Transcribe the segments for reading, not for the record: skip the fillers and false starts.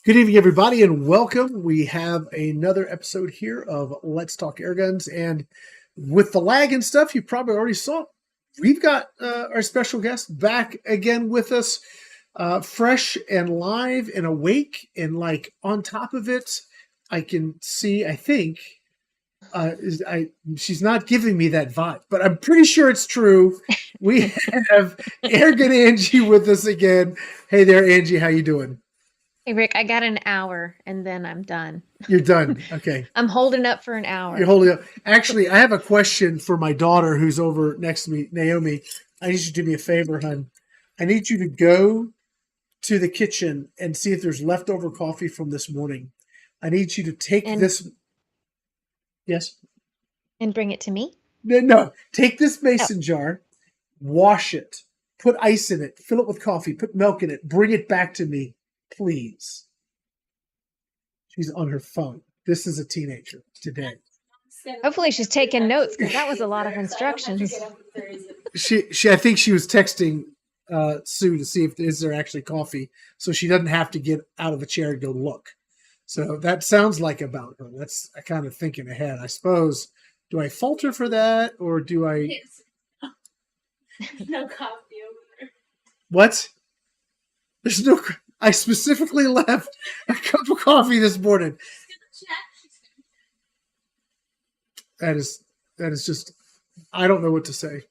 Good evening, everybody, and welcome. We have another episode here of Let's Talk Airguns, and with the lag and stuff, you probably already saw, we've got our special guest back again with us, fresh and live and awake, and like on top of it, I can see, I think, she's not giving me that vibe, but I'm pretty sure it's true. We have Airgun Angie with us again. Hey there, Angie, how you doing? Hey, Rick, I got an hour and then I'm done. You're done. Okay. I'm holding up for an hour. You're holding up. Actually, I have a question for my daughter who's over next to me, Naomi. I need you to do me a favor, hon. I need you to go to the kitchen and see if there's leftover coffee from this morning. I need you to take this. Yes? And bring it to me? No. Take this mason jar, wash it, put ice in it, fill it with coffee, put milk in it, bring it back to me. Please. She's on her phone. This is a teenager today. Hopefully she's taking notes because that was a lot of instructions. I think she was texting Sue to see if is there actually coffee, so she doesn't have to get out of a chair and go look. So that sounds like about her. That's kind of thinking ahead. I suppose, do I falter for that or do I? No coffee over there. What? There's no. I specifically left a cup of coffee this morning. That is just, I don't know what to say.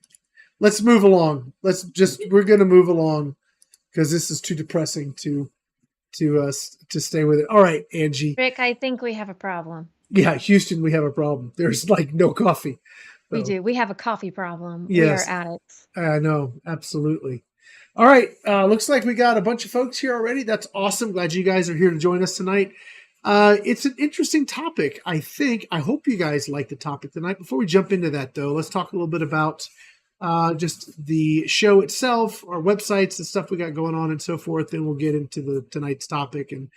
Let's move along. We're going to move along because this is too depressing to stay with it. All right, Angie. Rick, I think we have a problem. Yeah, Houston, we have a problem. There's like no coffee. We do. We have a coffee problem. Yes. We are addicts. I know, absolutely. All right, looks like we got a bunch of folks here already. That's awesome. Glad you guys are here to join us tonight. It's an interesting topic, I think. I hope you guys like the topic tonight. Before we jump into that, though, let's talk a little bit about just the show itself, our websites, the stuff we got going on, and so forth. Then we'll get into tonight's topic and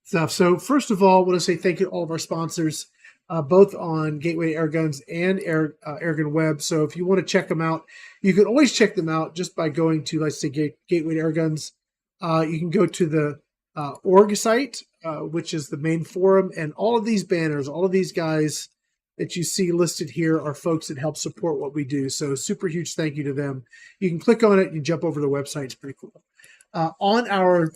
stuff. So first of all, I want to say thank you to all of our sponsors, both on Gateway Airguns and AirgunWeb. So if you want to check them out, you can always check them out just by going to, let's say, Gateway Airguns. You can go to the org site, which is the main forum, and all of these banners, all of these guys that you see listed here are folks that help support what we do. So super huge thank you to them. You can click on it and jump over to the website. It's pretty cool. On our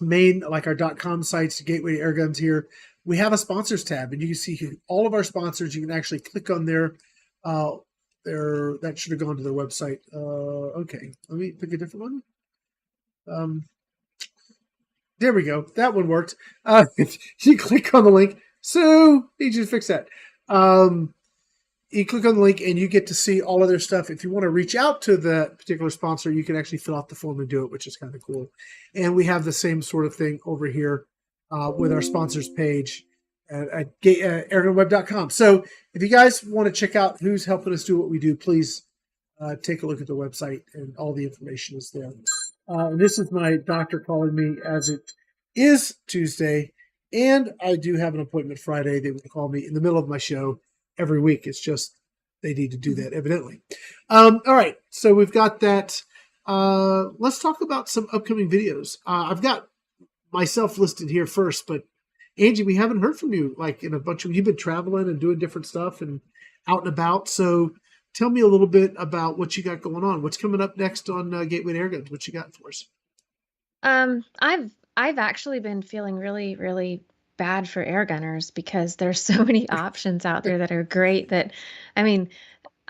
main, like our .com sites, Gateway Airguns here, we have a sponsors tab, and you can see all of our sponsors. You can actually click on their that should have gone to their website. Okay, let me pick a different one. There we go. That one worked. You click on the link. So need you to fix that. You click on the link and you get to see all of their stuff. If you want to reach out to that particular sponsor, you can actually fill out the form and do it, which is kind of cool. And we have the same sort of thing over here with our sponsors page at airgunweb.com. So if you guys want to check out who's helping us do what we do, please take a look at the website, and all the information is there. This is my doctor calling me as it is Tuesday, and I do have an appointment Friday. They will call me in the middle of my show every week. It's just they need to do that, evidently. All right, so we've got that. Let's talk about some upcoming videos. I've got myself listed here first, but Angie, we haven't heard from you like in a bunch of, you've been traveling and doing different stuff and out and about. So tell me a little bit about what you got going on. What's coming up next on Gateway Airguns? What you got for us? I've actually been feeling really, really bad for airgunners because there's so many options out there that are great that, I mean,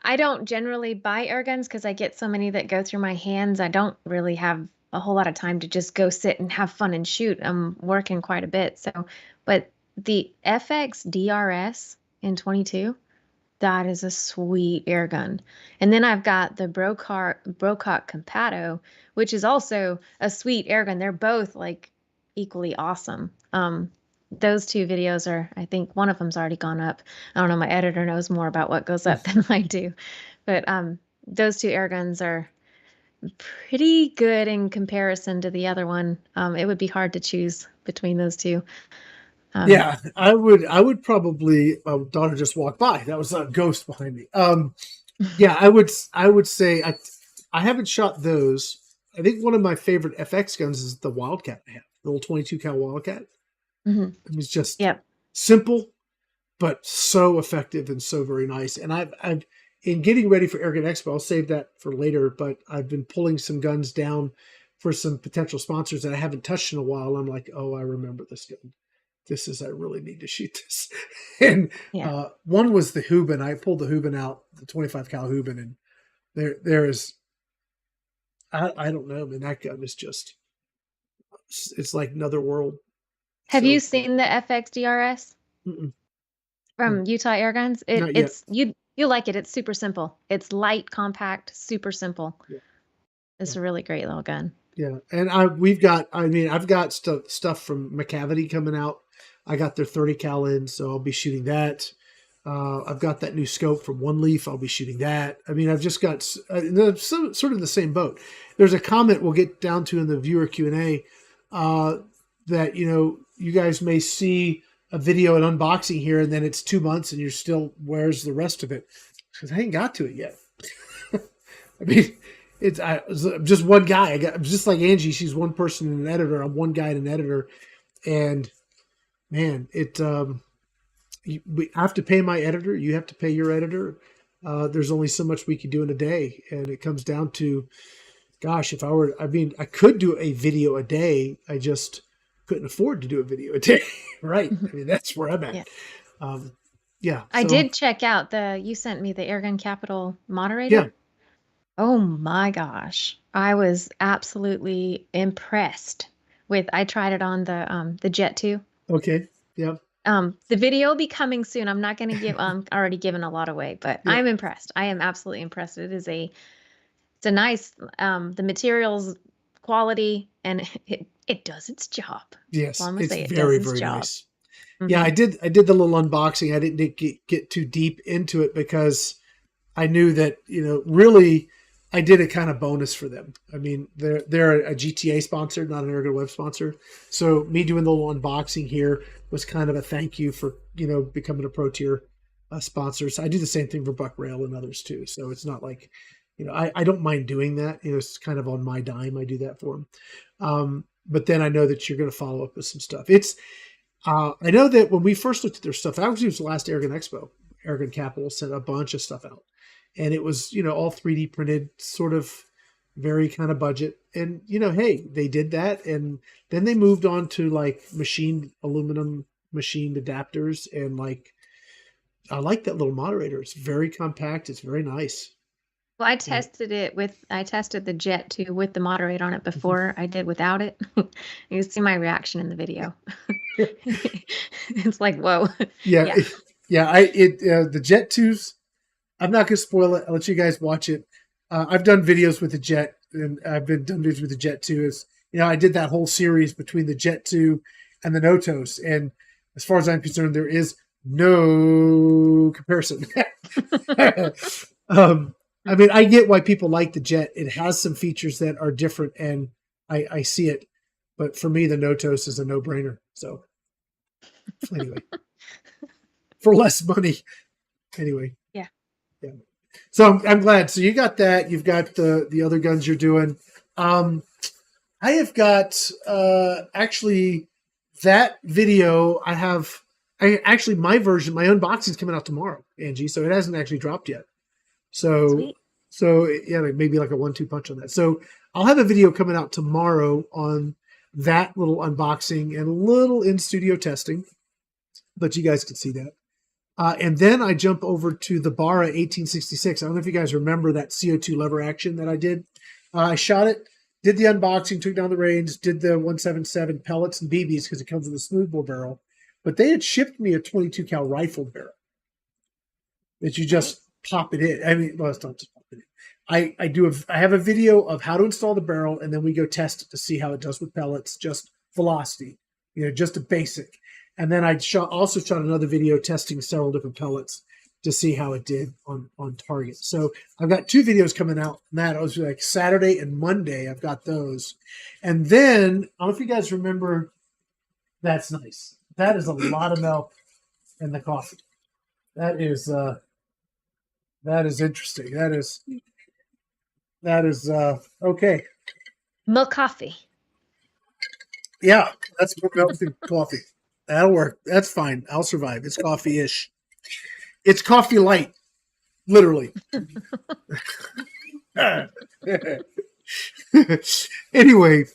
I don't generally buy airguns because I get so many that go through my hands. I don't really have a whole lot of time to just go sit and have fun and shoot. I'm working quite a bit. So, but the FX DRS in 22, that is a sweet airgun. And then I've got the Brocock Compato, which is also a sweet airgun. They're both like equally awesome. Those two videos are, I think one of them's already gone up. I don't know, my editor knows more about what goes up than I do. But those two airguns are pretty good in comparison to the other one. It would be hard to choose between those two. Yeah, I would probably, my daughter just walked by. That was a ghost behind me. Yeah, I would say I haven't shot those. I think one of my favorite FX guns is the Wildcat I have. the little 22 cal Wildcat. Mhm. It was just Yep. simple, but so effective and so very nice. And I've in getting ready for Airgun Expo, I'll save that for later, but I've been pulling some guns down for some potential sponsors that I haven't touched in a while. I'm like, oh, I remember this gun. I really need to shoot this. And Yeah. one was the Hubin. I pulled the Hubin out, the 25 cal Hubin, and there is, I don't know, man, that gun is just, it's like another world. Have So you seen the FXDRS no, from Utah Airguns? not yet. It's you like it. It's super simple. It's light, compact, super simple. Yeah. It's a really great little gun. Yeah, and I've got stuff from McCavity coming out. I got their 30 cal in, so I'll be shooting that. I've got that new scope from One Leaf. I'll be shooting that. I mean, I've just got sort of the same boat. There's a comment we'll get down to in the viewer Q&A that, you guys may see a video and unboxing here, and then it's 2 months and you're still, where's the rest of it? Because I ain't got to it yet. I mean, I'm just one guy. I'm just like Angie. She's one person and an editor. I'm one guy and an editor. And man, we have to pay my editor. You have to pay your editor. There's only so much we can do in a day. And it comes down to, gosh, I could do a video a day. I just couldn't afford to do a video a day. Right. I mean, that's where I'm at. Yeah. I did check out you sent me the Airgun Capital moderator. Yeah. Oh my gosh. I was absolutely impressed I tried it on the Jet 2. Okay. Yeah. The video will be coming soon. I'm not going to give, already given a lot away, but Yeah. I'm impressed. I am absolutely impressed. It's a nice, the materials quality, and it does its job. Yes. Well, I'm gonna It's say it very, does its very job. nice. Yeah, I did the little unboxing. I didn't get too deep into it because I knew that, really I did a kind of bonus for them. I mean, they're a GTA sponsor, not an AirgunWeb sponsor. So me doing the little unboxing here was kind of a thank you for, becoming a pro tier sponsor. So I do the same thing for Buck Rail and others too. So it's not like, I don't mind doing that. It's kind of on my dime. I do that for them. But then I know that you're going to follow up with some stuff. I know that when we first looked at their stuff, actually it was the last Airgun Expo. Airgun Capital sent a bunch of stuff out. And it was, all 3D printed, sort of very kind of budget. And, hey, they did that. And then they moved on to like aluminum machined adapters. And I like that little moderator. It's very compact. It's very nice. Well, I tested the Jet 2 with the moderator on it before I did without it. You see my reaction in the video. It's like, whoa. Yeah. The Jet 2s, I'm not going to spoil it. I'll let you guys watch it. I've done videos with the Jet, and I've done videos with the Jet 2. I did that whole series between the Jet 2 and the Notos. And as far as I'm concerned, there is no comparison. I mean, I get why people like the Jet. It has some features that are different, and I see it. But for me, the Notos is a no-brainer. So anyway, for less money. Anyway. Yeah. So I'm glad. So you got that. You've got the other guns you're doing. I have got actually that video. My version, my unboxing is coming out tomorrow, Angie. So it hasn't actually dropped yet. Sweet. So yeah, maybe like a 1-2 punch on that. So I'll have a video coming out tomorrow on that little unboxing and a little in studio testing, but you guys can see that. And then I jump over to the Barra 1866. I don't know if you guys remember that CO2 lever action that I did. I shot it, did the unboxing, took down the range, did the 177 pellets and BBs because it comes with a smoothbore barrel. But they had shipped me a 22 cal rifle barrel that you just pop it in. I mean, well, it's not just pop it in. I have a video of how to install the barrel, and then we go test it to see how it does with pellets, just velocity, just a basic. And then I also shot another video testing several different pellets to see how it did on target. So I've got 2 videos coming out. That was like Saturday and Monday. I've got those. And then, I don't know if you guys remember, that's nice. That is a lot of milk in the coffee. That is interesting. That is okay. Milk coffee. Yeah, that's more milk than coffee. That'll work. That's fine. I'll survive. It's coffee-ish. It's coffee light, literally. Anyway,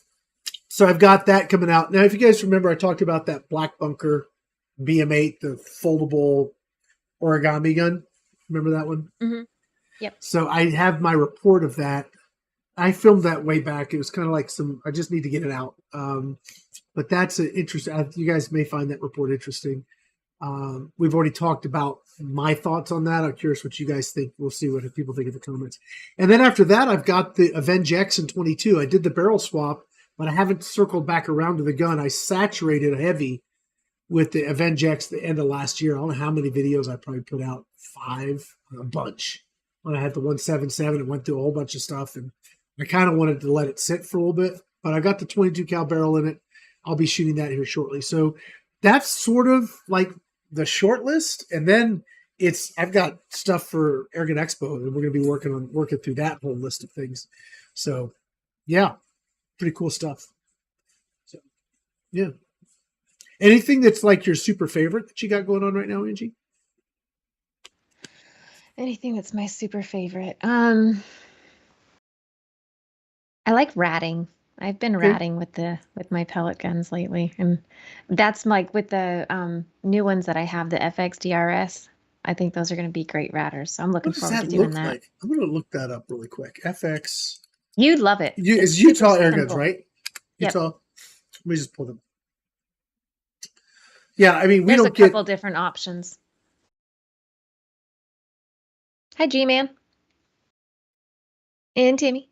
so I've got that coming out. Now, if you guys remember, I talked about that Black Bunker BM8, the foldable origami gun. Remember that one? Mm-hmm. Yep. So I have my report of that. I filmed that way back. It was kind of like I just need to get it out. But that's an interesting. You guys may find that report interesting. We've already talked about my thoughts on that. I'm curious what you guys think. We'll see what people think in the comments. And then after that, I've got the Avenge X in 22. I did the barrel swap, but I haven't circled back around to the gun. I saturated heavy with the Avenge X at the end of last year. I don't know how many videos I probably put out. 5, a bunch. When I had the 177, it went through a whole bunch of stuff, and I kind of wanted to let it sit for a little bit. But I got the 22 cal barrel in it. I'll be shooting that here shortly. So that's sort of like the short list. And then I've got stuff for Airgun Expo, and we're going to be working through that whole list of things. So yeah, pretty cool stuff. So yeah. Anything that's like your super favorite that you got going on right now, Angie? Anything that's my super favorite. I like ratting. I've been ratting with my pellet guns lately, and that's like with the new ones that I have, the FX DRS. I think those are going to be great ratters. So I'm looking forward to doing that. Like? I'm going to look that up really quick. FX. You'd love it. It's Utah Airguns, right? Yep. Utah. Let me just pull them. Yeah, I mean, There's a couple different options. Hi, G-Man. And Timmy.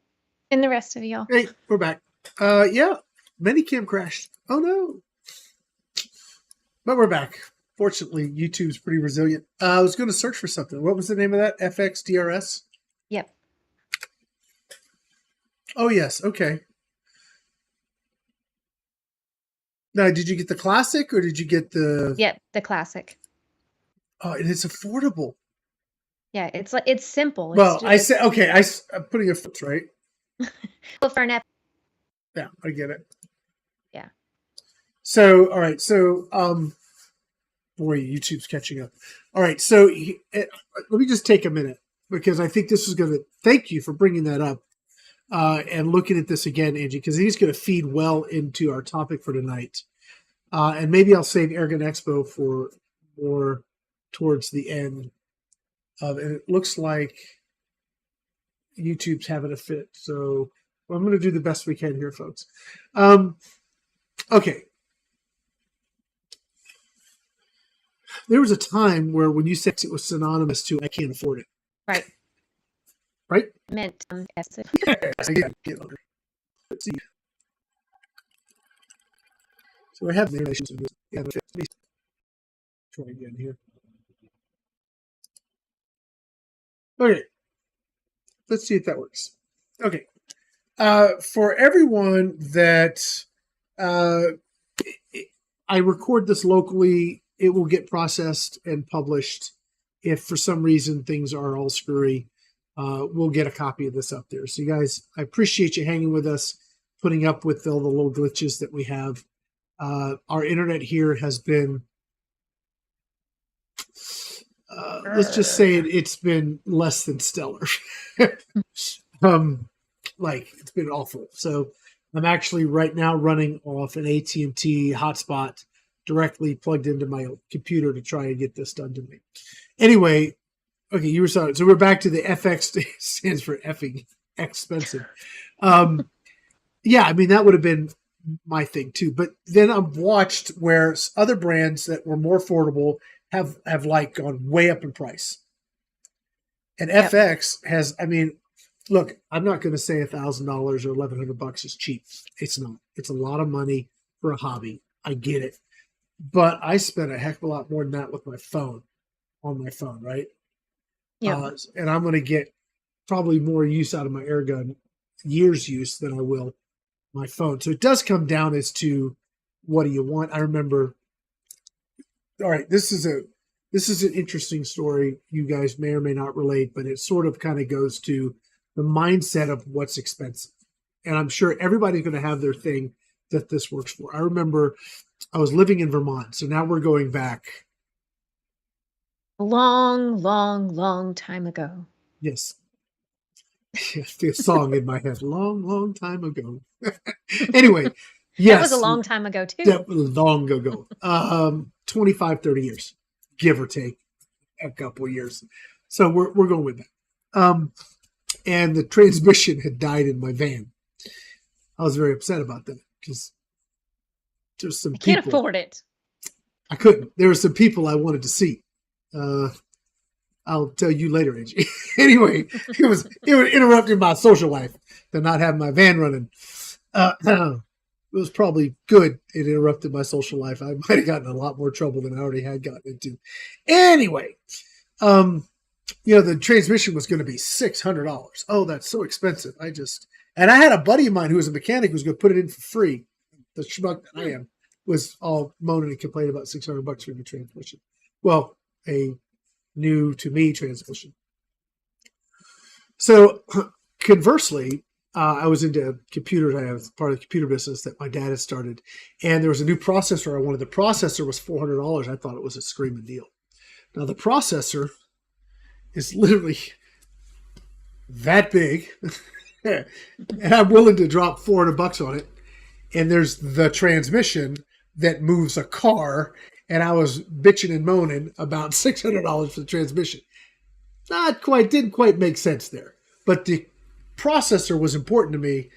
And the rest of y'all. Hey, we're back. Yeah, Minicam crashed. Oh, no. But we're back. Fortunately, YouTube's pretty resilient. I was going to search for something. What was the name of that? FX DRS? Yep. Oh, yes. Okay. Now, did you get the classic or did you get the... Yep, the classic. Oh, and it's affordable. Yeah, it's simple. Well, I'm putting a foot, right? Well, for an F. Yeah, I get it. Yeah. So, all right. So, boy, YouTube's catching up. All right. So let me just take a minute because I think this is going to, thank you for bringing that up and looking at this again, Angie, because he's going to feed well into our topic for tonight. And maybe I'll save Airgun Expo for more towards the end. And it looks like YouTube's having a fit. So I'm going to do the best we can here, folks. Okay. There was a time where when you said it was synonymous to I can't afford it. Right. Right? Meant yes. Again, let's see. So I have the animations of this. Yeah, try again here. Okay. Let's see if that works. Okay. For everyone that I record this locally, it will get processed and published. If for some reason things are all screwy, we'll get a copy of this up there. So you guys, I appreciate you hanging with us, putting up with all the little glitches that we have. Our internet here has been, let's just say it's been less than stellar. Like it's been awful. So I'm actually right now running off an AT&T hotspot directly plugged into my computer to try and get this done to me. Anyway, okay, you were sorry. So we're back to the FX stands for effing expensive. Yeah, I mean, that would have been my thing too. But then I've watched where other brands that were more affordable have like gone way up in price. And yep. FX has, I mean, look, I'm not going to say $1,000 or $1,100 is cheap. It's not. It's a lot of money for a hobby. I get it. But I spent a heck of a lot more than that with my phone, on my phone, right? Yeah. And I'm going to get probably more use out of my Airgun, years use, than I will my phone. So it does come down as to what do you want. I remember, all right, this is an interesting story. You guys may or may not relate, but it sort of kind of goes to the mindset of what's expensive. And I'm sure everybody's going to have their thing that this works for. I remember I was living in Vermont, so now we're going back. Long time ago. Yes. The song in my head, long time ago. Anyway, yes. That was a long time ago, too. That was long ago. 25, 30 years, give or take a couple of years. So we're going with that. And the transmission had died in my van. I was very upset about that because there's some people. Can't afford it. I couldn't. There were some people I wanted to see. I'll tell you later, Angie. Anyway, it interrupted my social life to not have my van running. It was probably good. It interrupted my social life. I might have gotten in a lot more trouble than I already had gotten into. Anyway, the transmission was going to be $600. Oh, that's so expensive. And I had a buddy of mine who was a mechanic who was going to put it in for free. The schmuck that I am was all moaning and complaining about $600 for the transmission. Well, a new to me transmission. So conversely, I was into computers. I was part of the computer business that my dad had started, and there was a new processor I wanted. The processor was $400. I thought it was a screaming deal. Now the processor is literally that big, and I'm willing to drop $400 on it. And there's the transmission that moves a car, and I was bitching and moaning about $600 for the transmission. Didn't quite make sense there. But the processor was important to me.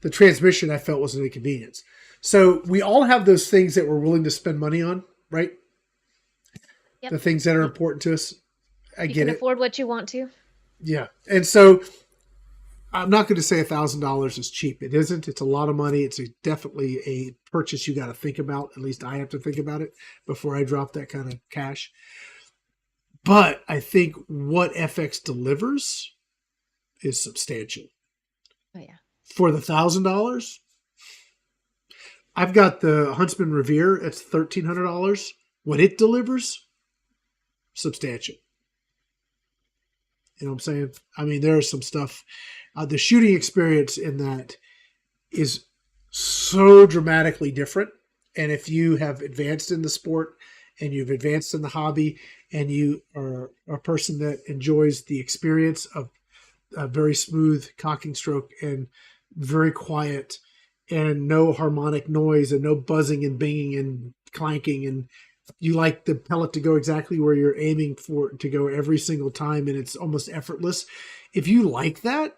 The transmission I felt was an inconvenience. So we all have those things that we're willing to spend money on, right? Yep. The things that are important to us. I get it. You can afford what you want to. Yeah. And so I'm not going to say $1,000 is cheap. It isn't. It's a lot of money. It's definitely a purchase you got to think about. At least I have to think about it before I drop that kind of cash. But I think what FX delivers is substantial. Oh, yeah. For the $1,000, I've got the Huntsman Revere. It's $1,300. What it delivers, substantial. You know what I'm saying? I mean, there's some stuff. The shooting experience in that is so dramatically different. And if you have advanced in the sport and you've advanced in the hobby and you are a person that enjoys the experience of a very smooth cocking stroke and very quiet and no harmonic noise and no buzzing and binging and clanking, and you like the pellet to go exactly where you're aiming for it to go every single time and it's almost effortless. If you like that,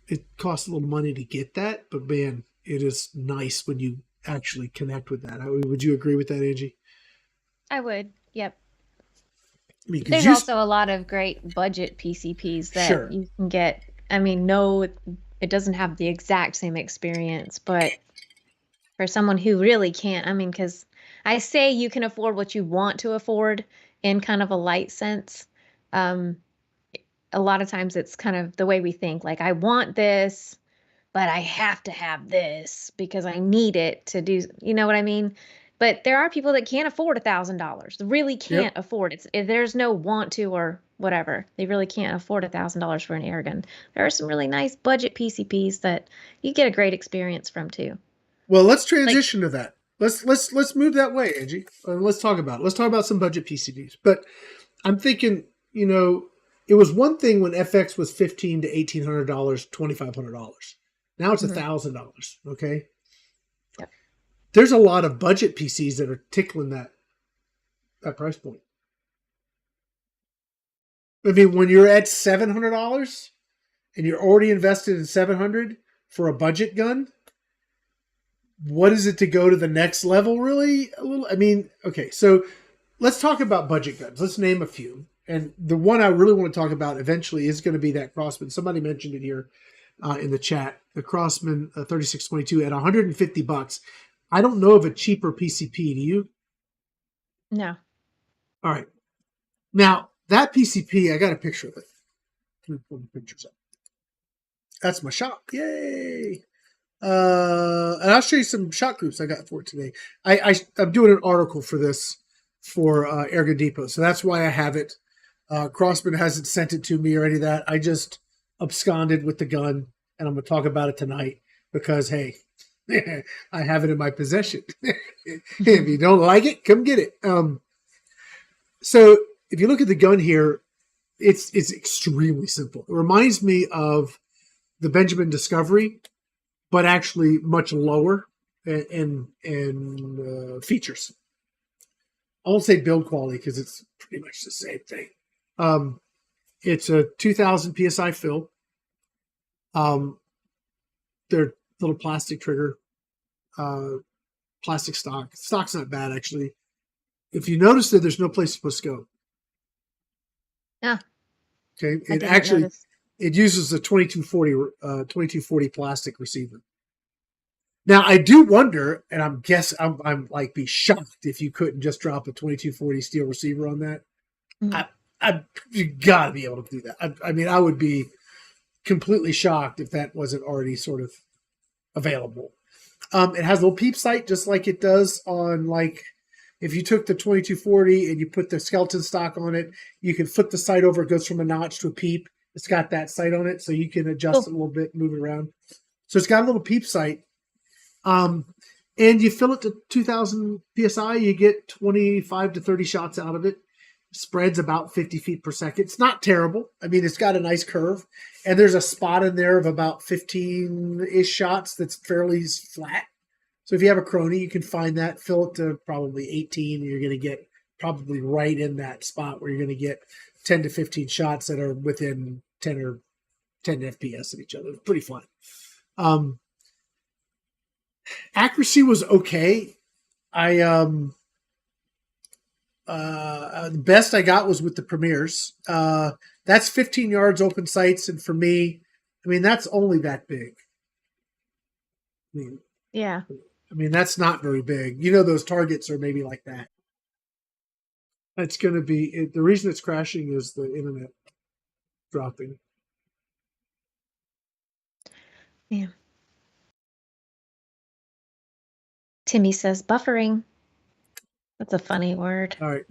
it costs a little money to get that, but man, it is nice when you actually connect with that. Would you agree with that, Angie? I would. Yep. I mean, there's also a lot of great budget PCPs that Sure. you can get. I mean, no, it doesn't have the exact same experience, but for someone who really can't, I mean, because I say you can afford what you want to afford in kind of a light sense. A lot of times it's kind of the way we think, like, I want this, but I have to have this because I need it to do, you know what I mean? But there are people that can't afford $1,000. Really can't afford it. If there's no want to or whatever, they really can't afford $1,000 for an airgun. There are some really nice budget PCPs that you get a great experience from too. Well, let's transition to that. Let's move that way, Angie. Let's talk about it. Let's talk about some budget PCBs. But I'm thinking, it was one thing when FX was $1,500 to $1,800, $2,500. Now it's $1,000. Okay. Yep. There's a lot of budget PCs that are tickling that price point. I mean, when you're at $700 and you're already invested in $700 for a budget gun, what is it to go to the next level? Really? Okay. So let's talk about budget guns. Let's name a few. And the one I really want to talk about eventually is going to be that Crosman. Somebody mentioned it here in the chat. The Crosman 3622 at $150. I don't know of a cheaper PCP. Do you? No. All right. Now, that PCP, I got a picture of it. Let me pull the pictures up. That's my shop. Yay. And I'll show you some shot groups I got for it today. I'm doing an article for this for Airgun Depot. So that's why I have it. Crosman hasn't sent it to me or any of that. I just absconded with the gun, and I'm going to talk about it tonight because, hey, I have it in my possession. If you don't like it, come get it. So if you look at the gun here, it's extremely simple. It reminds me of the Benjamin Discovery, but actually much lower in features. I won't say build quality because it's pretty much the same thing. It's a 2000 PSI fill. They're little plastic trigger, plastic stock. Stock's not bad, actually. If you notice that there's no place to put scope. Yeah. Okay. It uses the 2240 plastic receiver. Now I do wonder, and I'm like be shocked if you couldn't just drop a 2240 steel receiver on that. Mm-hmm. You gotta be able to do that. I mean, I would be completely shocked if that wasn't already sort of available. It has a little peep sight, just like it does on, like, if you took the 2240 and you put the skeleton stock on it, you can flip the sight over. It goes from a notch to a peep. It's got that sight on it, so you can adjust it a little bit, move it around. So it's got a little peep sight. And you fill it to 2000 PSI, you get 25 to 30 shots out of it. Spreads about 50 feet per second. It's not terrible. I mean, it's got a nice curve. And there's a spot in there of about 15-ish shots that's fairly flat. So if you have a crony, you can find that, fill it to probably 18, and you're going to get probably right in that spot where you're going to get 10 to 15 shots that are within 10 FPS of each other. It's pretty fun. Accuracy was okay. The best I got was with the Premiers. That's 15 yards open sights, and for me, I mean, that's only that big. Yeah. I mean, that's not very big. You know, those targets are maybe like that. It's going to be, the reason it's crashing is the internet dropping. Yeah. Timmy says buffering. That's a funny word. All right.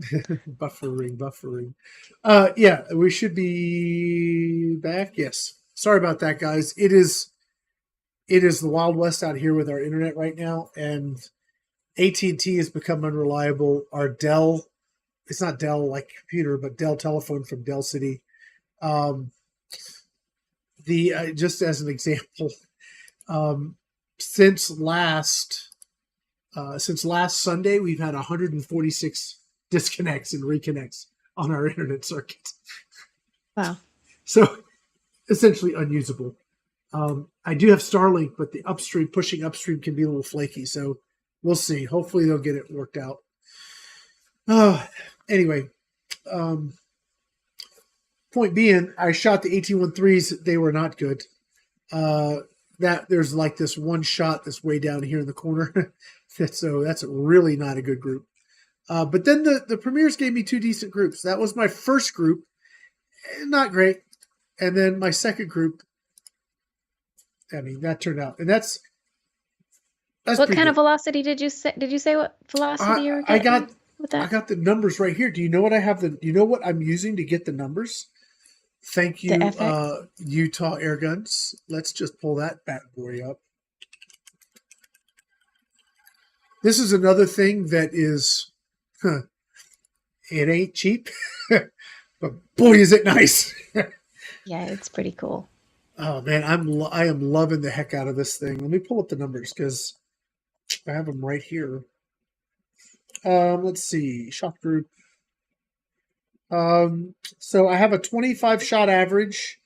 buffering. Yeah, we should be back. Yes. Sorry about that, guys. It is the Wild West out here with our internet right now, and AT&T has become unreliable. Our Dell, it's not Dell like computer, but Dell telephone from Dell City. Just as an example, since last Sunday, we've had 146 disconnects and reconnects on our internet circuit. Wow. So essentially unusable. I do have Starlink, but the pushing upstream can be a little flaky. So we'll see. Hopefully they'll get it worked out. Anyway, point being, I shot the 1813s. They were not good. There's like this one shot that's way down here in the corner. So that's really not a good group. But then the Premiers gave me two decent groups. That was my first group. Not great. And then my second group, I mean, that turned out. And that's what kind good. Of velocity did you say? Did you say what velocity you were getting with that? I got the numbers right here. Do you know what I have? You know what I'm using to get the numbers? Thank you, Utah Airguns. Let's just pull that bad boy up. This is another thing that is, it ain't cheap, but boy, is it nice. Yeah, it's pretty cool. Oh man, I am loving the heck out of this thing. Let me pull up the numbers because I have them right here. Let's see, shot group. So I have a 25 shot average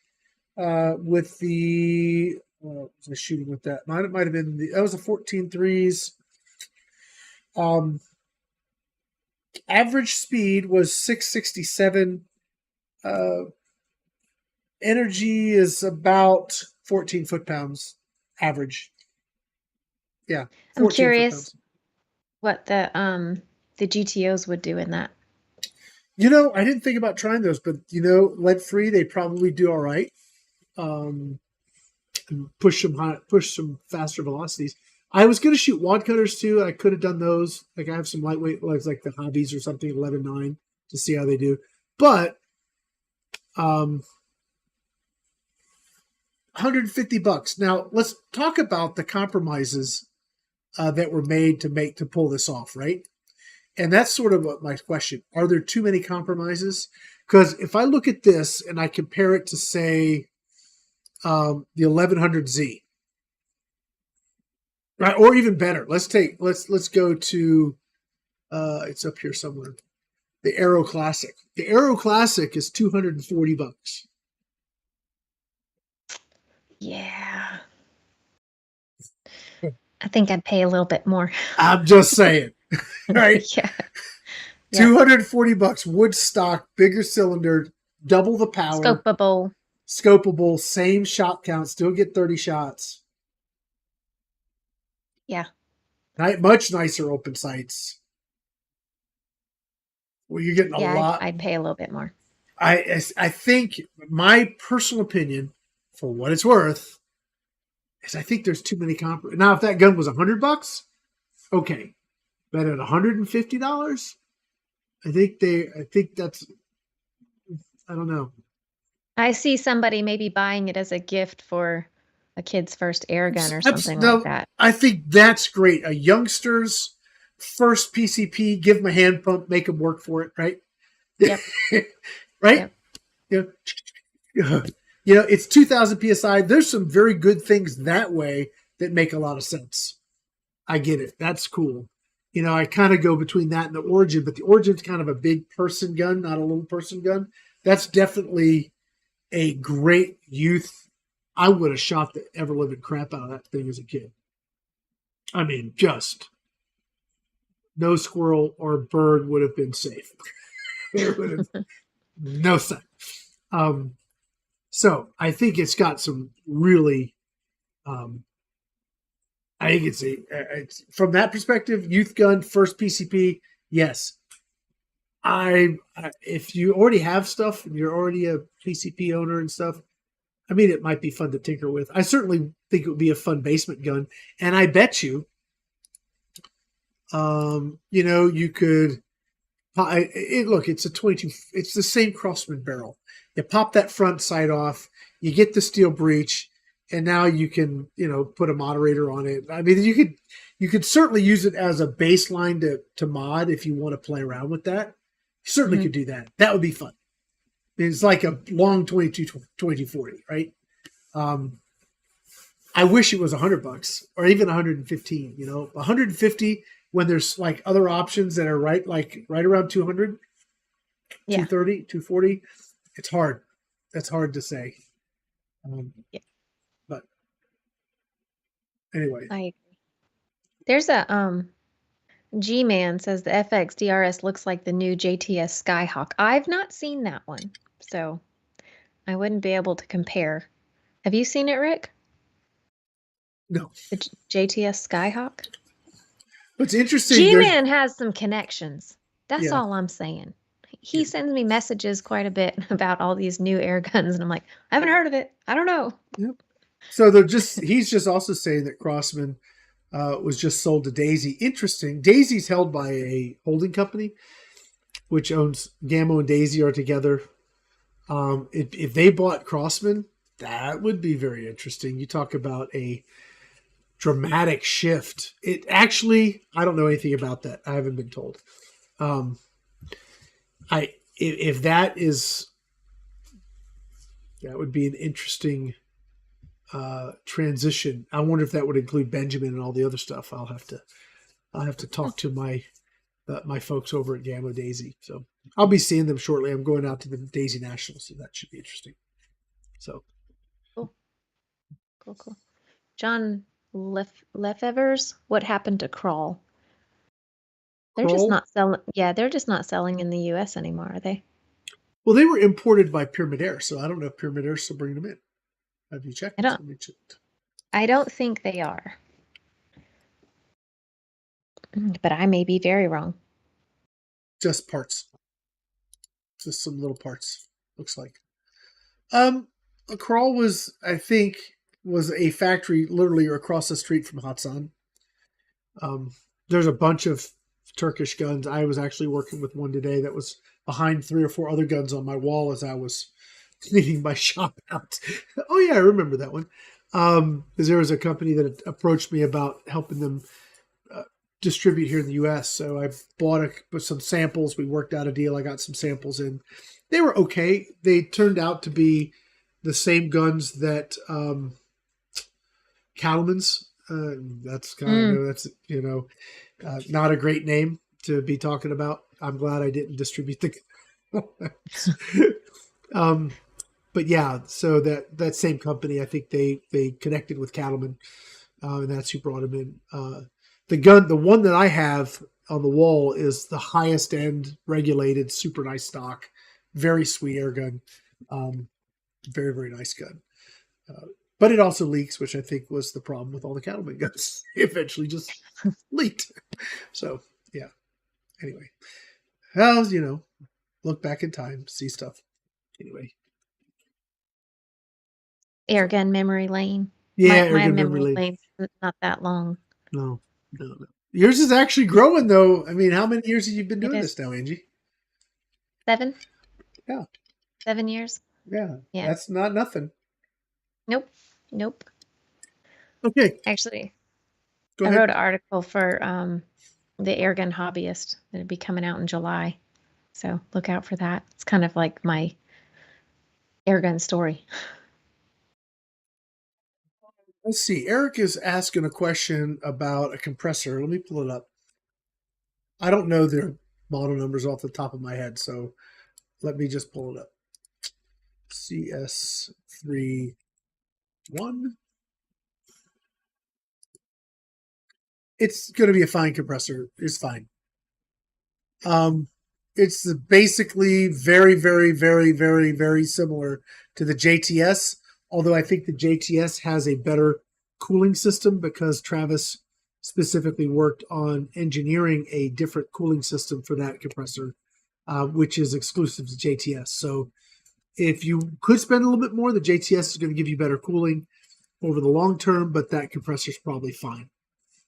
with the what was I shooting with that? It might have been that was a 14 threes. Average speed was 667. Energy is about 14 foot-pounds average. Yeah. I'm curious what the GTOs would do in that. You know, I didn't think about trying those, but you know, lead-free, they probably do all right. Push some faster velocities. I was going to shoot wad cutters too. I could have done those. Like I have some lightweight ones, like the Hobbies or something, 11.9, to see how they do. But $150. Now let's talk about the compromises that were made to pull this off, right? And that's sort of my question. Are there too many compromises? Because if I look at this and I compare it to, say, the 1100Z, right, or even better, let's go to it's up here somewhere. The Arrow Classic. The Arrow Classic is $240. Yeah. I think I'd pay a little bit more. I'm just saying, right? Yeah. $240, wood stock, bigger cylinder, double the power, scopable, same shot count, still get 30 shots. Yeah. Much nicer open sights. Well, you're getting a lot. I'd pay a little bit more. I think my personal opinion, for what it's worth, is I think there's too many Now, if that gun was $100, okay, but at $150, I think that's, I don't know. I see somebody maybe buying it as a gift for a kid's first air gun or something like that. I think that's great. A youngster's first PCP, give them a hand pump, make them work for it, right? Yep. Right? Yep. It's 2,000 PSI. There's some very good things that way that make a lot of sense. I get it. That's cool. I kind of go between that and the Origin, but the Origin's kind of a big person gun, not a little person gun. That's definitely a great youth. I would have shot the ever living crap out of that thing as a kid. I mean, just no squirrel or bird would have been safe. It would have no sense. So I think it's got some really, I think it's from that perspective, youth gun, first PCP. Yes. If you already have stuff and you're already a PCP owner and stuff, I mean, it might be fun to tinker with. I certainly think it would be a fun basement gun. And I bet you, you could, look, it's a 22, it's the same Crosman barrel. You pop that front sight off, you get the steel breech, and now you can, put a moderator on it. I mean, you could certainly use it as a baseline to mod if you want to play around with that. You certainly could do that. That would be fun. It's like a long 2240, right? I wish it was $100 or even 115, 150 when there's like other options that are right around 200, 230, 240. It's hard. That's hard to say. But anyway. There's a, G-Man says the FX DRS looks like the new JTS Skyhawk. I've not seen that one, so I wouldn't be able to compare. Have you seen it, Rick? No. The JTS Skyhawk? What's interesting, G-Man has some connections. That's all I'm saying. He sends me messages quite a bit about all these new air guns, and I'm like, I haven't heard of it. I don't know. Yep. So he's just also saying that Crosman was just sold to Daisy. Interesting. Daisy's held by a holding company, which owns Gamo and Daisy are together. If they bought Crosman, that would be very interesting. You talk about a dramatic shift. It actually, I don't know anything about that. I haven't been told. If that is, that would be an interesting transition. I wonder if that would include Benjamin and all the other stuff. I'll have to talk to my folks over at Gamo Daisy. So I'll be seeing them shortly. I'm going out to the Daisy National, so that should be interesting. So cool. John Lefevers, what happened to Crawl? They're just not selling. Yeah, they're just not selling in the U.S. anymore, are they? Well, they were imported by Pyramid Air, so I don't know if Pyramid Air is still bringing them in. Have you checked? I don't think they are. But I may be very wrong. Just parts. Just some little parts, looks like. A Crawl was a factory literally across the street from Hatsan. There's a bunch of Turkish guns. I was actually working with one today that was behind 3 or 4 other guns on my wall as I was cleaning my shop out. Oh yeah, I remember that one. Because there was a company that approached me about helping them distribute here in the U.S. So I bought some samples. We worked out a deal. I got some samples in. They were okay. They turned out to be the same guns that Cattleman's. That's kind of that's not a great name to be talking about. I'm glad I didn't distribute the. But yeah, so that same company, I think they connected with Cattleman, and that's who brought him in. The one that I have on the wall is the highest end regulated, super nice stock, very sweet air gun, very very nice gun. But it also leaks, which I think was the problem with all the Cattleman guns. It eventually just leaked. So yeah. Anyway, well, look back in time, see stuff. Anyway. Airgun memory lane. Yeah, my Airgun memory lane is not that long. No. Yours is actually growing, though. I mean, how many years have you been doing this now, Angie? 7. Yeah. 7 years. Yeah. That's not nothing. Nope. Okay. Actually, Go I ahead. wrote an article for the Airgun Hobbyist that'll be coming out in July. So look out for that. It's kind of like my airgun story. Let's see. Eric is asking a question about a compressor. Let me pull it up. I don't know their model numbers off the top of my head, so let me just pull it up. CS31. It's going to be a fine compressor. It's fine. It's basically very, very, very, very, very similar to the JTS, although I think the JTS has a better cooling system because Travis specifically worked on engineering a different cooling system for that compressor, which is exclusive to JTS. So if you could spend a little bit more, the JTS is going to give you better cooling over the long term, but that compressor is probably fine.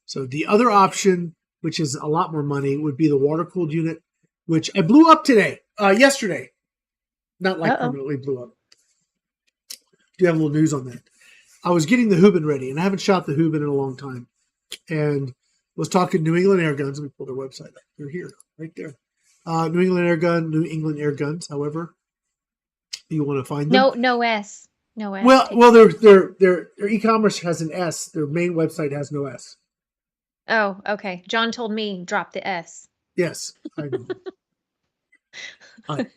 So the other option, which is a lot more money, would be the water-cooled unit, which I blew up yesterday. Not like permanently blew up. Do have a little news on that. I was getting the Hubin ready, and I haven't shot the Hubin in a long time. And was talking New England Airguns. Let me pull their website up. They're here, right there. New England Airguns, however you want to find them. No S. No S. Well, their e-commerce has an S. Their main website has no S. Oh, okay. John told me drop the S. Yes, I know. I'm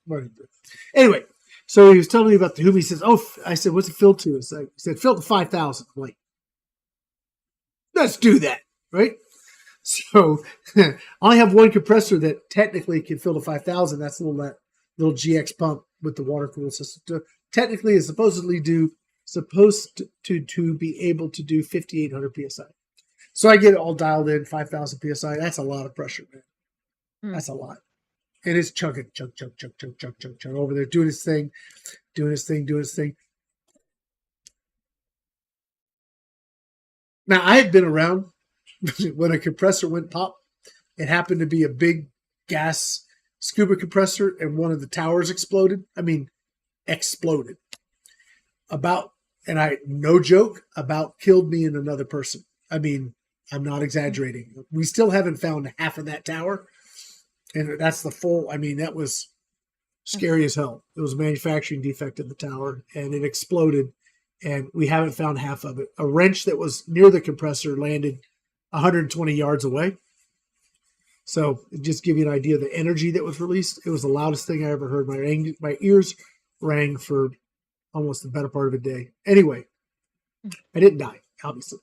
running through. Anyway, so he was telling me about the Hubin. He says, I said, what's it filled to? He said, filled to 5,000. I'm like, let's do that, right? So I only have one compressor that technically can fill to 5,000. That's that little GX pump with the water cool system. Technically, is supposed to be able to do 5,800 psi. So I get it all dialed in, 5,000 psi. That's a lot of pressure, man. That's a lot. And it's chugging, chug over there, doing his thing. Now, I had been around when a compressor went pop. It happened to be a big gas scuba compressor, and one of the towers exploded. I mean, exploded. No joke, about killed me and another person. I mean, I'm not exaggerating. We still haven't found half of that tower. And that's the full, I mean, that was scary as hell. It was a manufacturing defect in the tower, and it exploded, and we haven't found half of it. A wrench that was near the compressor landed 120 yards away. So just give you an idea of the energy that was released. It was the loudest thing I ever heard. My ears rang for almost the better part of a day. Anyway, I didn't die, obviously.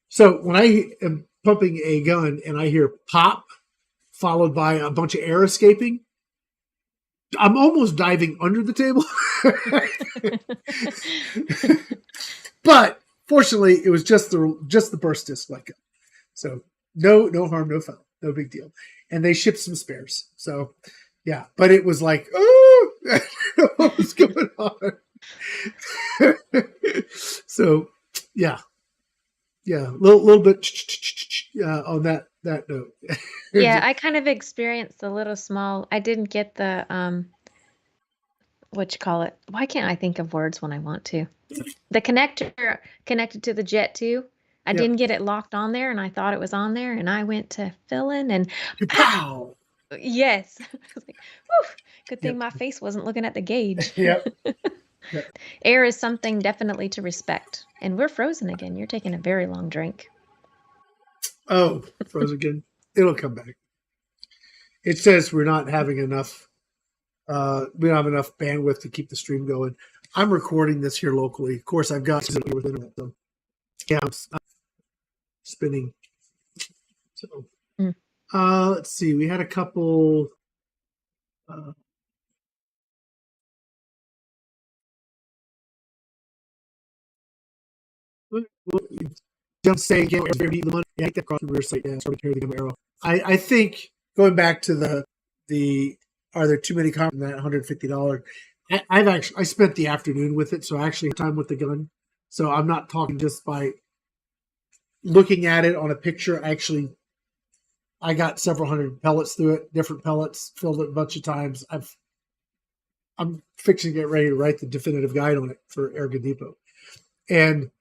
So when I am pumping a gun and I hear pop, followed by a bunch of air escaping, I'm almost diving under the table. But fortunately, it was just the burst disc like it. So no harm, no foul, no big deal. And they shipped some spares. So yeah, but it was like, oh, I don't know what was going on. So yeah, a little bit on that note. Yeah, I kind of experienced a little small. I didn't get the what you call it? Why can't I think of words when I want to? The connector connected to the Jet 2. I Yep. didn't get it locked on there, and I thought it was on there, and I went to fill in, and Pow! yes. I was like, whew, good thing Yep. my face wasn't looking at the gauge. Yep. Yep. Air is something definitely to respect. And we're frozen again. You're taking a very long drink. Oh, froze again. It'll come back. It says we're not having enough. We don't have enough bandwidth to keep the stream going. I'm recording this here locally. Of course, I've got it with internet. So yeah, I'm spinning. So let's see. We had a couple. Don't say Gamo Arrow the money. Yeah, I think that cross reverse site. Yeah, started carrying the Gamo Arrow. I think going back to the are there too many comments on that $150? I spent the afternoon with it, so I actually had time with the gun. So I'm not talking just by looking at it on a picture. I got several hundred pellets through it, different pellets, filled it a bunch of times. I'm fixing to get ready to write the definitive guide on it for Airgun Depot. And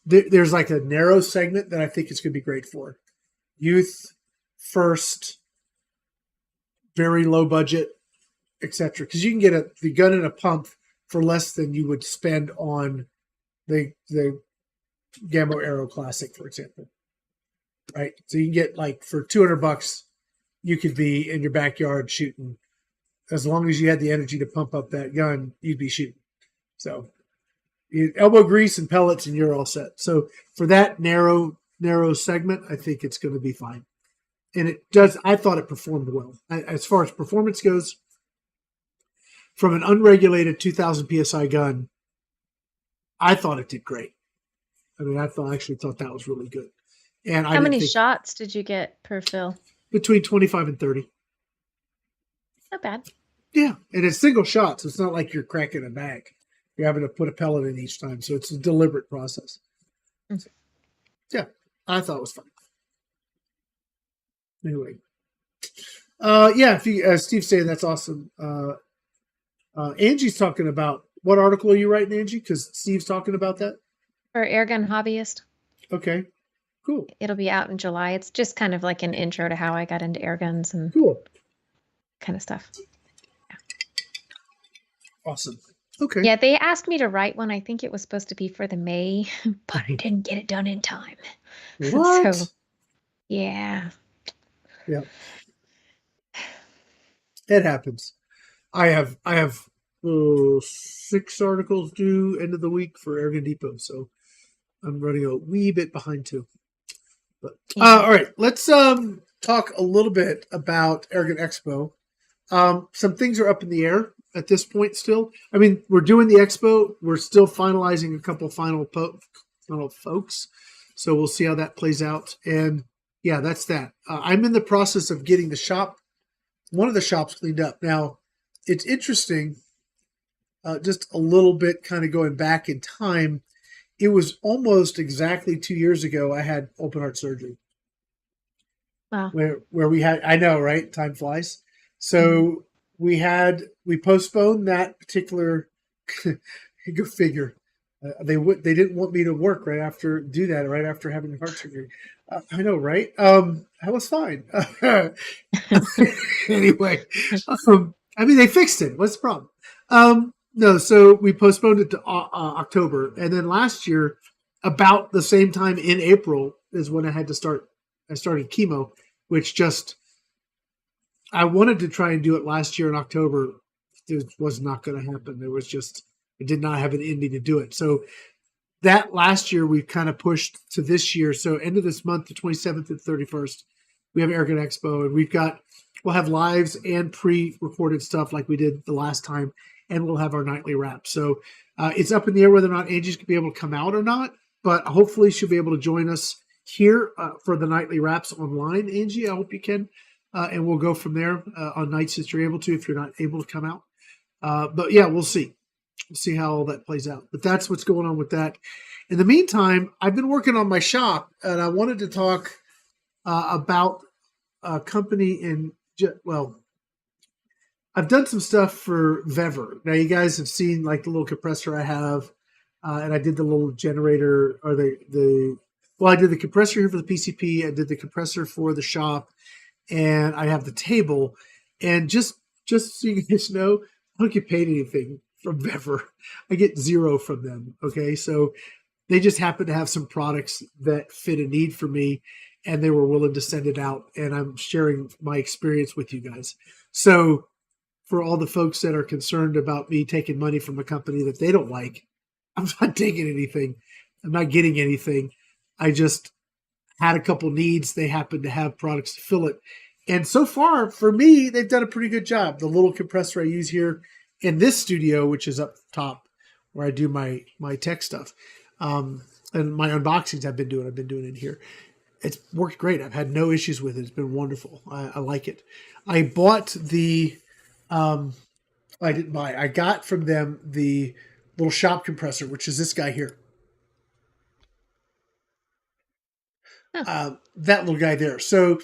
there's like a narrow segment that I think it's going to be great for. Youth, first, very low budget, etc. Because you can get the gun and a pump for less than you would spend on the Gamo Arrow Classic, for example. Right? So you can get like for $200, you could be in your backyard shooting. As long as you had the energy to pump up that gun, you'd be shooting. So elbow grease and pellets, and you're all set. So for that narrow segment, I think it's going to be fine. And it does. I thought it performed well as far as performance goes. From an unregulated 2,000 psi gun, I thought it did great. I mean, I actually thought that was really good. And how many shots did you get per fill? Between 25 and 30. Not bad. Yeah, and it's single shot, so it's not like you're cracking a bag. You're having to put a pellet in each time, so it's a deliberate process. So, yeah, I thought it was fun. Anyway, yeah, if you, Steve's saying that's awesome. Angie's talking about what article are you writing, Angie? Because Steve's talking about that. For Airgun Hobbyist. Okay, cool. It'll be out in July. It's just kind of like an intro to how I got into air guns and cool kind of stuff. Yeah. Awesome. Okay. Yeah, they asked me to write one. I think it was supposed to be for the May, but I didn't get it done in time. What? So, yeah. Yeah. It happens. I have 6 articles due end of the week for Airgun Depot, so I'm running a wee bit behind too. But all right, let's talk a little bit about Airgun Expo. Some things are up in the air at this point still. I mean, we're doing the expo. We're still finalizing a couple final folks. So we'll see how that plays out. And yeah, that's that. I'm in the process of getting one of the shops cleaned up. Now, it's interesting, just a little bit kind of going back in time. It was almost exactly 2 years ago I had open heart surgery. Wow. Where we had, I know, right? Time flies. So we postponed that particular, go figure. They didn't want me to work right after having heart surgery. I know, right? I was fine. Anyway, I mean, they fixed it. What's the problem? No, so we postponed it to October. And then last year, about the same time in April is when I started chemo, which I wanted to try and do it last year in October. It was not going to happen. It did not have an ending to do it. So that last year we kind of pushed to this year. So end of this month, the 27th and 31st, we have Airgun Expo, and we'll have lives and pre-recorded stuff like we did the last time, and we'll have our nightly wrap. So it's up in the air whether or not Angie's going to be able to come out or not, but hopefully she'll be able to join us here for the nightly wraps online. Angie, I hope you can. And we'll go from there on nights that you're able to, if you're not able to come out. But yeah, we'll see. We'll see how all that plays out. But that's what's going on with that. In the meantime, I've been working on my shop, and I wanted to talk about a company I've done some stuff for Vever. Now, you guys have seen like the little compressor I have, and I did the little generator or the Well, I did the compressor here for the PCP. I did the compressor for the shop, and I have the table. And just so you guys know, I don't get paid anything from Bever. I get zero from them. Okay, so they just happen to have some products that fit a need for me, and they were willing to send it out. And I'm sharing my experience with you guys. So for all the folks that are concerned about me taking money from a company that they don't like, I'm not taking anything. I'm not getting anything. I just had a couple needs. They happen to have products to fill it. And so far, for me, they've done a pretty good job. The little compressor I use here in this studio, which is up top where I do my tech stuff, and my unboxings I've been doing it here. It's worked great. I've had no issues with it. It's been wonderful. I like it. I bought the, I didn't buy, I got from them the little shop compressor, which is this guy here. That little guy there. So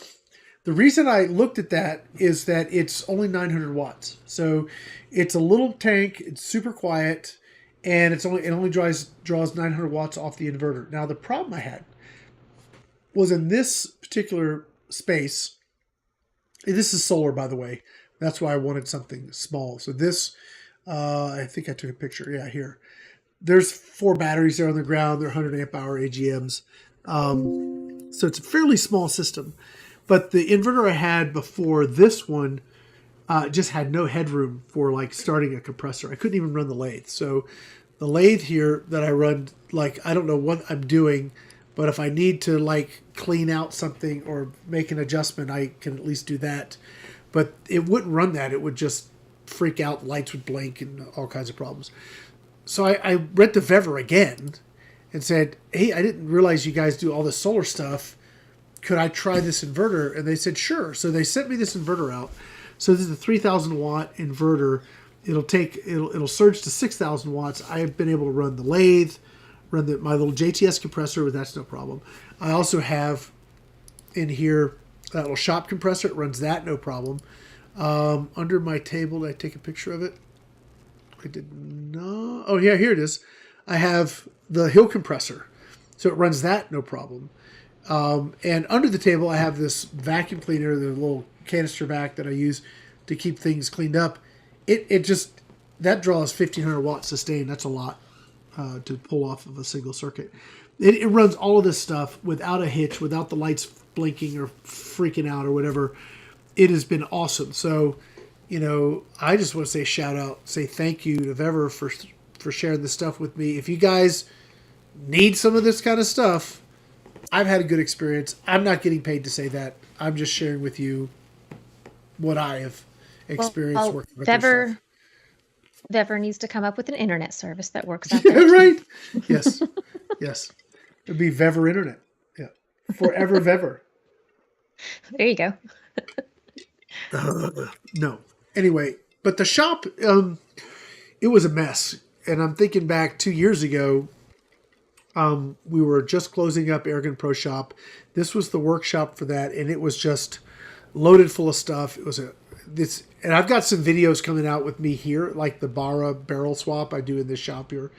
the reason I looked at that is that it's only 900 watts. So it's a little tank. It's super quiet, and it only draws 900 watts off the inverter. Now the problem I had was in this particular space. This is solar, by the way. That's why I wanted something small. So this, I think I took a picture. Yeah, here. There's 4 batteries there on the ground. They're 100 amp hour AGMs. So it's a fairly small system. But the inverter I had before this one just had no headroom for like starting a compressor. I couldn't even run the lathe. So the lathe here that I run, like, I don't know what I'm doing, but if I need to like clean out something or make an adjustment, I can at least do that. But it wouldn't run that. It would just freak out. Lights would blink and all kinds of problems. So I read to Vever again and said, hey, I didn't realize you guys do all this solar stuff. Could I try this inverter? And they said, sure. So they sent me this inverter out. So this is a 3,000 watt inverter. It'll surge to 6,000 watts. I've been able to run the lathe, run my little JTS compressor, but that's no problem. I also have in here that little shop compressor. It runs that, no problem. Under my table, did I take a picture of it? I did not. Oh, yeah, here it is. I have the hill compressor. So it runs that, no problem. And under the table, I have this vacuum cleaner, the little canister vac that I use to keep things cleaned up. It just, that draws 1,500 watts sustained. That's a lot to pull off of a single circuit. It runs all of this stuff without a hitch, without the lights blinking or freaking out or whatever. It has been awesome. So, you know, I just want to say shout out, say thank you to Vever for sharing this stuff with me. If you guys need some of this kind of stuff, I've had a good experience. I'm not getting paid to say that. I'm just sharing with you what I have experienced working with this stuff. Vever needs to come up with an internet service that works out Yeah, there. right? Yes. Yes. It'd be Vever Internet. Yeah. Forever Vever. There you go. No. Anyway, but the shop, it was a mess. And I'm thinking back 2 years ago, we were just closing up Airgun Pro Shop. This was the workshop for that, and it was just loaded full of stuff. It was and I've got some videos coming out with me here, like the Barra barrel swap I do in this shop here.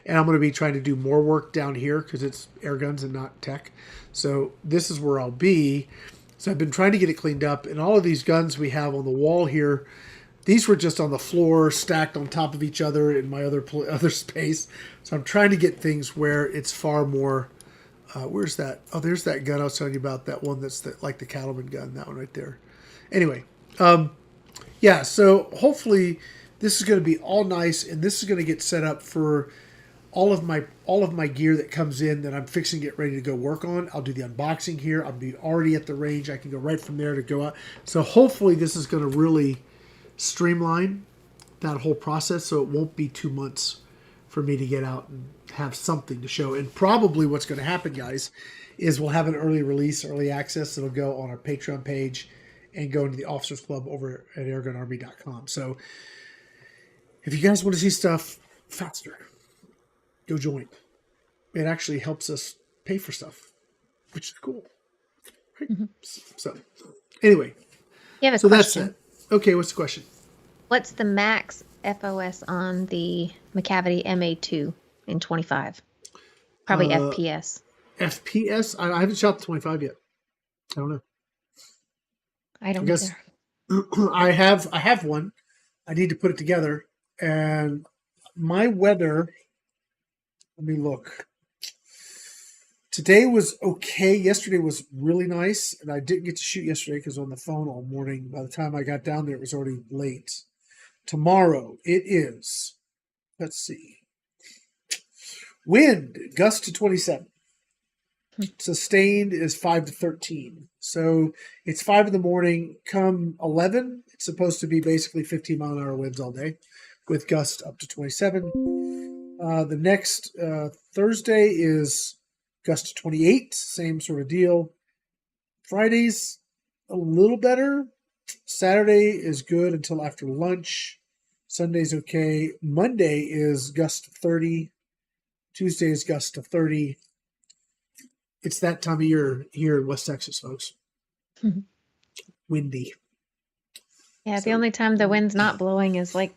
And I'm going to be trying to do more work down here because it's air guns and not tech. So this is where I'll be. So I've been trying to get it cleaned up. And all of these guns we have on the wall here, these were just on the floor, stacked on top of each other in my other space. So I'm trying to get things where it's far more. Where's that? Oh, there's that gun I was telling you about. That one that's like the cattleman gun. That one right there. Anyway, yeah. So hopefully this is going to be all nice, and this is going to get set up for all of my gear that comes in that I'm fixing to get ready to go work on. I'll do the unboxing here. I'll be already at the range. I can go right from there to go out. So hopefully this is going to really streamline that whole process, so it won't be 2 months for me to get out and have something to show. And probably what's going to happen, guys, is we'll have an early release, early access. It'll go on our Patreon page and go into the Officers Club over at airgunarmy.com. So if you guys want to see stuff faster, go join. It actually helps us pay for stuff, which is cool. Right? Mm-hmm. So anyway, you have a question. That's it. Okay, what's the question? What's the max FOS on the Macavity MA2 in 25? Probably FPS. FPS? I haven't shot the 25 yet. I don't know. I don't guess either. I have one. I need to put it together. And my weather, let me look. Today was okay. Yesterday was really nice, and I didn't get to shoot yesterday because I was on the phone all morning. By the time I got down there, it was already late. Tomorrow, it is, let's see, wind, gust to 27. Sustained is 5 to 13. So it's 5 in the morning. Come 11, it's supposed to be basically 15-mile-an-hour winds all day with gusts up to 27. The next Thursday is gust to 28, same sort of deal. Friday's a little better. Saturday is good until after lunch. Sunday's okay. Monday is gust to 30. Tuesday is gust to 30. It's that time of year here in West Texas, folks. Windy. Yeah, the only time the wind's not blowing is like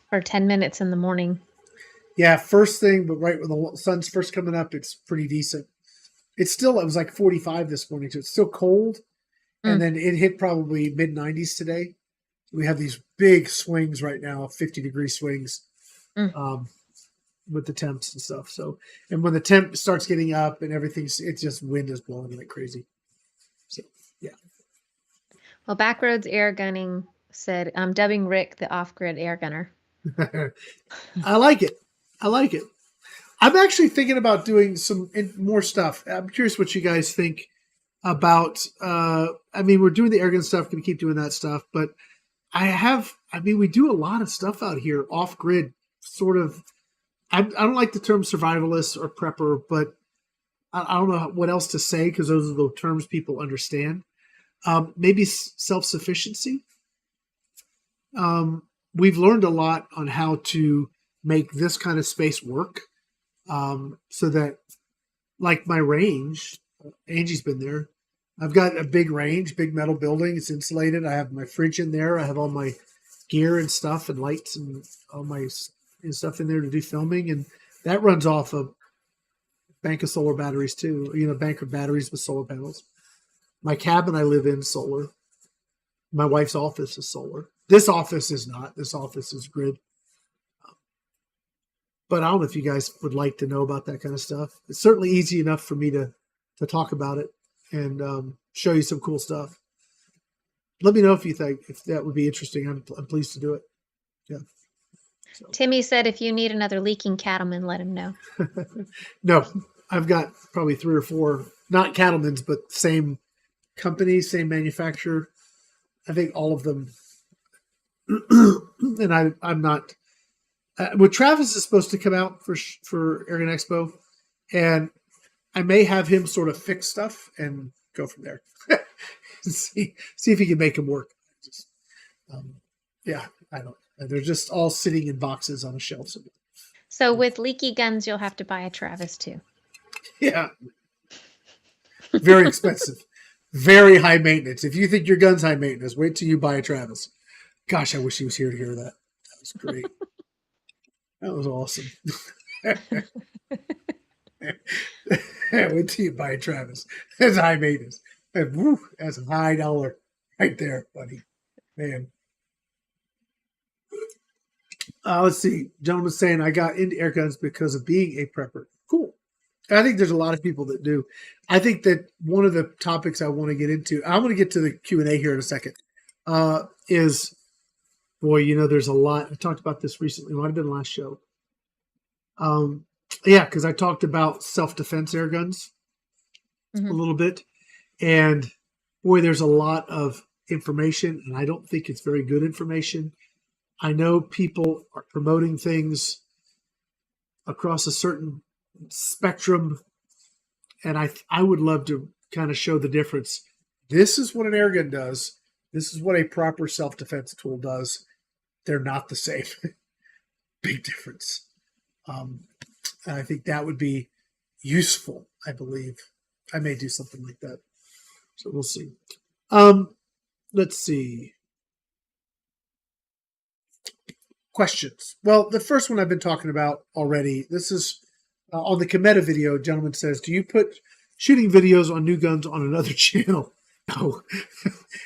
for 10 minutes in the morning. Yeah, first thing, but right when the sun's first coming up, it's pretty decent. It was like 45 this morning, so it's still cold. And then it hit probably mid-90s today. We have these big swings right now, 50-degree swings with the temps and stuff. So, and when the temp starts getting up and everything, it's just wind is blowing like crazy. So, yeah. Well, Backroads Air Gunning said, I'm dubbing Rick the off-grid air gunner. I like it. I'm actually thinking about doing some more stuff. I'm curious what you guys think about, we're doing the Airgun stuff, going to keep doing that stuff, but we do a lot of stuff out here off grid, sort of. I don't like the term survivalist or prepper, but I don't know what else to say because those are the terms people understand. Maybe self-sufficiency. We've learned a lot on how to make this kind of space work. So that, like my range, Angie's been there. I've got a big range, big metal building. It's insulated. I have my fridge in there. I have all my gear and stuff and lights and all my stuff in there to do filming. And that runs off a bank of solar batteries too. Bank of batteries with solar panels. My cabin I live in, solar. My wife's office is solar. This office is not. This office is grid. But I don't know if you guys would like to know about that kind of stuff. It's certainly easy enough for me to talk about it and show you some cool stuff. Let me know if you think if that would be interesting. I'm pleased to do it. Yeah. So. Timmy said if you need another leaking cattleman, let him know. No, I've got probably 3 or 4, not cattlemen's, but same company, same manufacturer. I think all of them. And I'm not. Well, Travis is supposed to come out for Airgun Expo, and I may have him sort of fix stuff and go from there. see if he can make them work. I don't. They're just all sitting in boxes on a shelf. So with leaky guns, you'll have to buy a Travis too. Yeah, very expensive, very high maintenance. If you think your gun's high maintenance, wait till you buy a Travis. Gosh, I wish he was here to hear that. That was great. That was awesome. Wait till you buy a Travis. That's high maintenance. That's a high dollar right there, buddy. Man. Let's see. Gentleman's saying I got into air guns because of being a prepper. Cool. I think there's a lot of people that do. I think that one of the topics I want to get into, I'm going to get to the Q&A here in a second, is... Boy, there's a lot. I talked about this recently. It might have been the last show. Because I talked about self-defense air guns a little bit. And boy, there's a lot of information, and I don't think it's very good information. I know people are promoting things across a certain spectrum, and I would love to kind of show the difference. This is what an air gun does. This is what a proper self-defense tool does. They're not the same. Big difference. And I think that would be useful, I believe. I may do something like that. So we'll see. Let's see. Questions. Well, the first one I've been talking about already. This is on the Cometa video. A gentleman says, do you put shooting videos on new guns on another channel. No.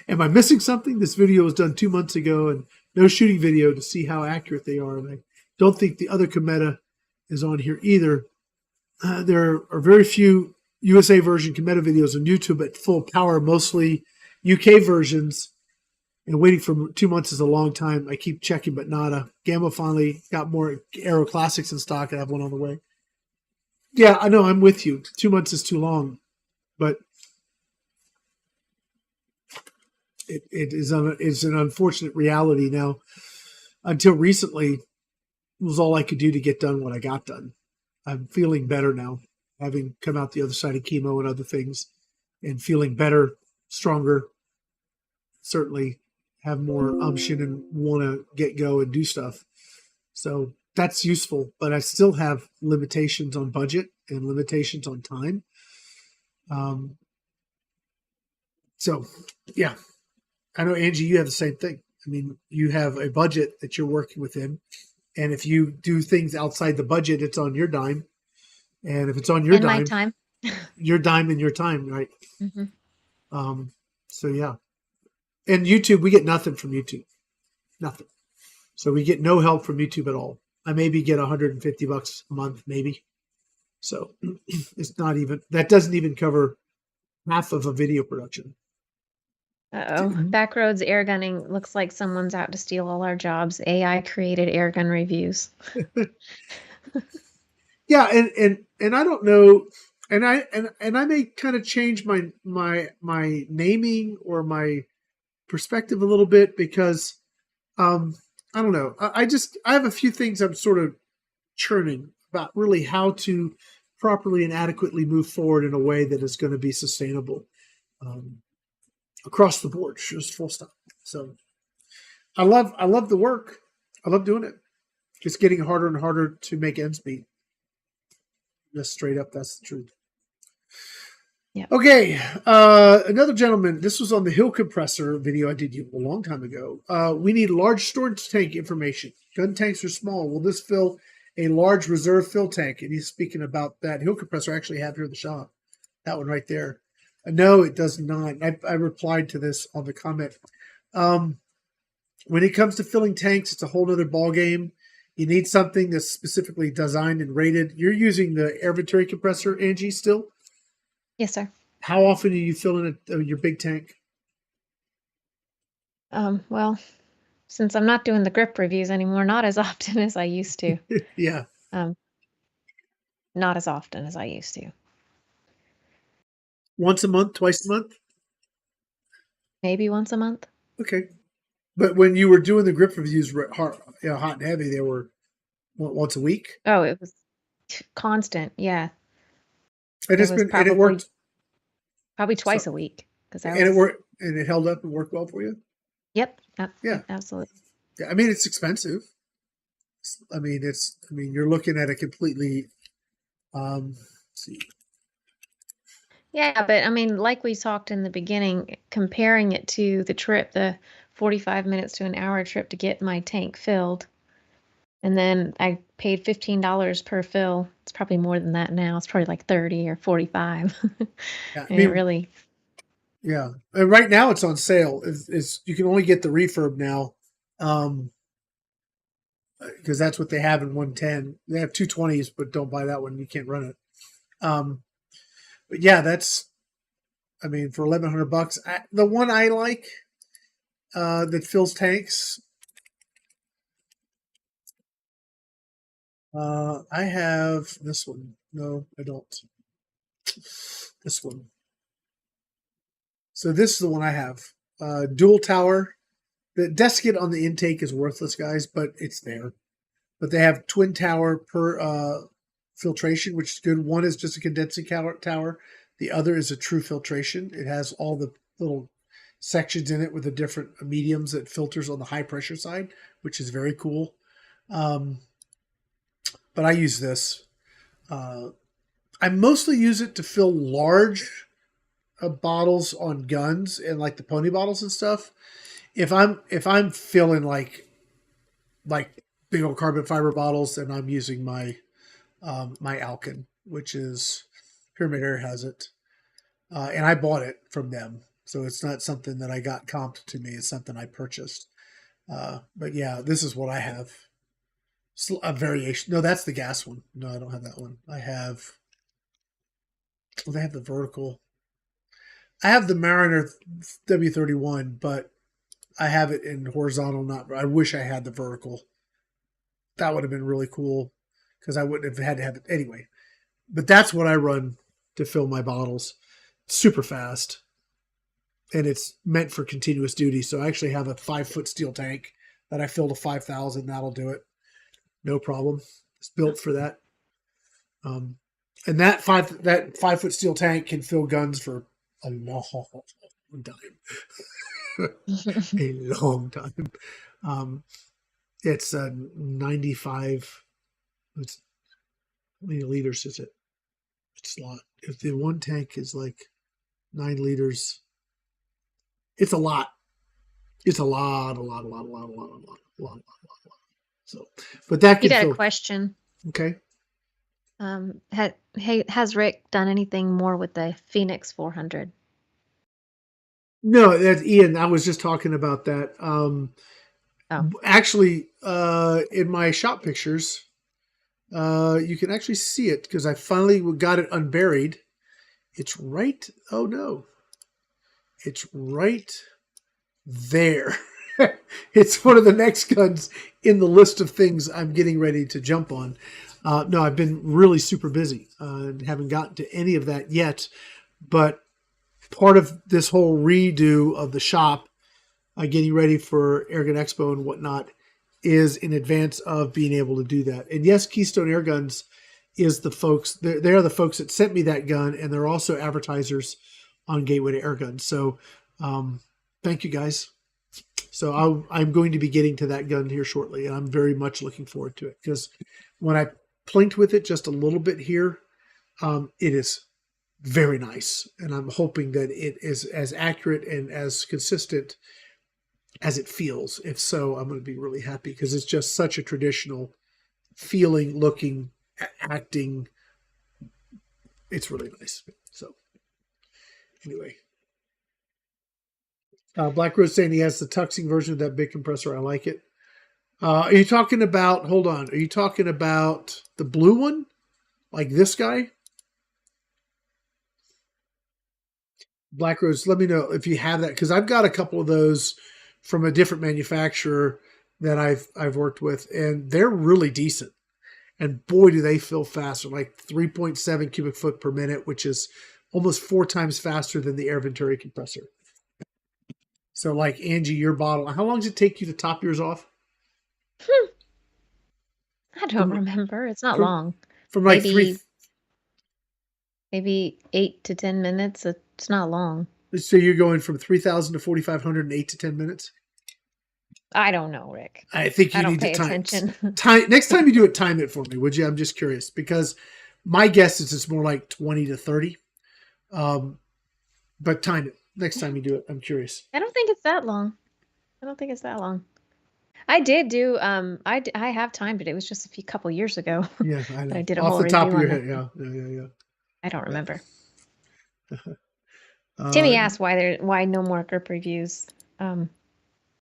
Am I missing something? This video was done 2 months ago and no shooting video to see how accurate they are. And I don't think the other Cometa is on here either. There are very few USA version Cometa videos on YouTube at full power, mostly UK versions. And waiting for 2 months is a long time. I keep checking, but nada. Gamo finally got more Arrow Classics in stock. I have one on the way. Yeah, I know. I'm with you. 2 months is too long, but it is an unfortunate reality now. Until recently, it was all I could do to get done what I got done. I'm feeling better now, having come out the other side of chemo and other things, and feeling better, stronger. Certainly have more umption and want to get go and do stuff. So that's useful, but I still have limitations on budget and limitations on time. So yeah, I know, Angie, you have the same thing. I mean, you have a budget that you're working within, and if you do things outside the budget, it's on your dime. And if it's on your And dime, my time. your dime and your time, right? Mm-hmm. So yeah. And YouTube, we get nothing from YouTube. Nothing. So we get no help from YouTube at all. I maybe get $150 a month, maybe. So it's not even, that doesn't even cover half of a video production. Uh-oh. Backroads airgunning looks like someone's out to steal all our jobs. AI created airgun reviews. Yeah, and I don't know, and I may kind of change my naming or my perspective a little bit, because I don't know. I have a few things I'm sort of churning about really how to properly and adequately move forward in a way that is going to be sustainable across the board, just full stop. So I love the work. I love doing it. Just getting harder and harder to make ends meet. Just straight up, that's the truth. Yeah. Okay, another gentleman. This was on the hill compressor video I did a long time ago. We need large storage tank information. Gun tanks are small. Will this fill a large reserve fill tank? And he's speaking about that hill compressor I actually have here in the shop. That one right there. No, it does not. I replied to this on the comment. When it comes to filling tanks, it's a whole other ballgame. You need something that's specifically designed and rated. You're using the air venturi compressor, Angie, still? Yes, sir. How often are you filling your big tank? Well, since I'm not doing the grip reviews anymore, not as often as I used to. Yeah. Not as often as I used to. Once a month, twice a month? Maybe once a month. Okay. But when you were doing the grip reviews, hot and heavy, they were once a week? Oh, it was constant. Yeah. And it worked probably twice a week. It worked, and it held up and worked well for you? Yep. Yeah. Absolutely. Yeah. I mean, it's expensive. You're looking at a completely, let's see. Yeah, but I mean, like we talked in the beginning, comparing it to the trip, the 45 minutes to an hour trip to get my tank filled. And then I paid $15 per fill. It's probably more than that now. It's probably like 30 or 45. Yeah, it really. Yeah. And right now it's on sale. You can only get the refurb now. Because that's what they have in 110. They have 220s, but don't buy that one. You can't run it. But yeah, for $1,100. The one I like that fills tanks, I have this one. No, I don't. This one. So this is the one I have. Dual tower. The desiccant on the intake is worthless, guys, but it's there. But they have twin tower per filtration, which is good. One is just a condensing tower. The other is a true filtration. It has all the little sections in it with the different mediums that filters on the high pressure side, which is very cool. But I use this. I mostly use it to fill large bottles on guns and like the pony bottles and stuff. If I'm filling like big old carbon fiber bottles, then I'm using my my Alkin, which is Pyramid Air has it. and I bought it from them. So it's not something that I got comped to me. It's something I purchased. But yeah, this is what I have. A variation. No, that's the gas one. No, I don't have that one. I have. Well, they have the vertical. I have the Mariner W31, but I have it in horizontal. Not. I wish I had the vertical. That would have been really cool because I wouldn't have had to have it anyway. But that's what I run to fill my bottles. Super fast, and it's meant for continuous duty. So I actually have a 5-foot steel tank that I fill to 5,000. That'll do it. No problem. It's built for that. And that 5-foot steel tank can fill guns for a long time. A long time. It's 95. It's, how many liters is it? It's a lot. If the one tank is like 9 liters, it's a lot. It's a lot. So, but that You can got fill. a question. Okay. Has Rick done anything more with the Phoenix 400? No, that's Ian. I was just talking about that. Actually, in my shop pictures, you can actually see it because I finally got it unburied. It's right. Oh no, it's right there. It's one of the next guns in the list of things I'm getting ready to jump on. No, I've been really super busy and haven't gotten to any of that yet. But part of this whole redo of the shop, getting ready for Airgun Expo and whatnot, is in advance of being able to do that. And yes, Keystone Airguns is the folks. They're the folks that sent me that gun, and they're also advertisers on Gateway to Airguns. So thank you guys. So I'm going to be getting to that gun here shortly, and I'm very much looking forward to it because when I plinked with it just a little bit here, it is very nice, and I'm hoping that it is as accurate and as consistent as it feels. If so, I'm going to be really happy because it's just such a traditional feeling, looking, acting. It's really nice. So anyway. Black Rose saying he has the tuxing version of that big compressor. I like it. Are you talking about, hold on, are you talking about the blue one? Like this guy? Black Rose, let me know if you have that, because I've got a couple of those from a different manufacturer that I've worked with, and they're really decent. And boy, do they fill faster, like 3.7 cubic foot per minute, which is almost 4 times faster than the Air Venturi compressor. So like Angie, your bottle, how long does it take you to top yours off? I don't remember. It's not long. From like maybe 8 to 10 minutes. It's not long. So you're going from 3,000 to 4,500 in 8 to 10 minutes? I don't know, Rick. I think you need to time. Next time you do it, time it for me, would you? I'm just curious because my guess is it's more like 20 to 30. But time it. Next time you do it, I'm curious. I don't think it's that long. I did do I have timed it. It was just a couple years ago. Yeah, I know. I did a off whole the top of review your on head. it. Yeah. I don't remember. Timmy asked why no more grip reviews.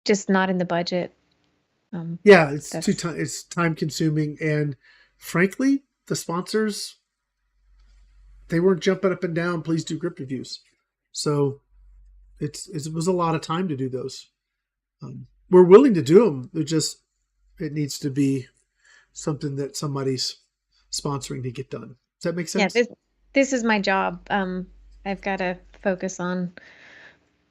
Just not in the budget. Yeah, it's time consuming, and frankly, the sponsors, they weren't jumping up and down. Please do grip reviews. So it was a lot of time to do those. We're willing to do them. It needs to be something that somebody's sponsoring to get done. Does that make sense? Yeah, this is my job. I've got to focus on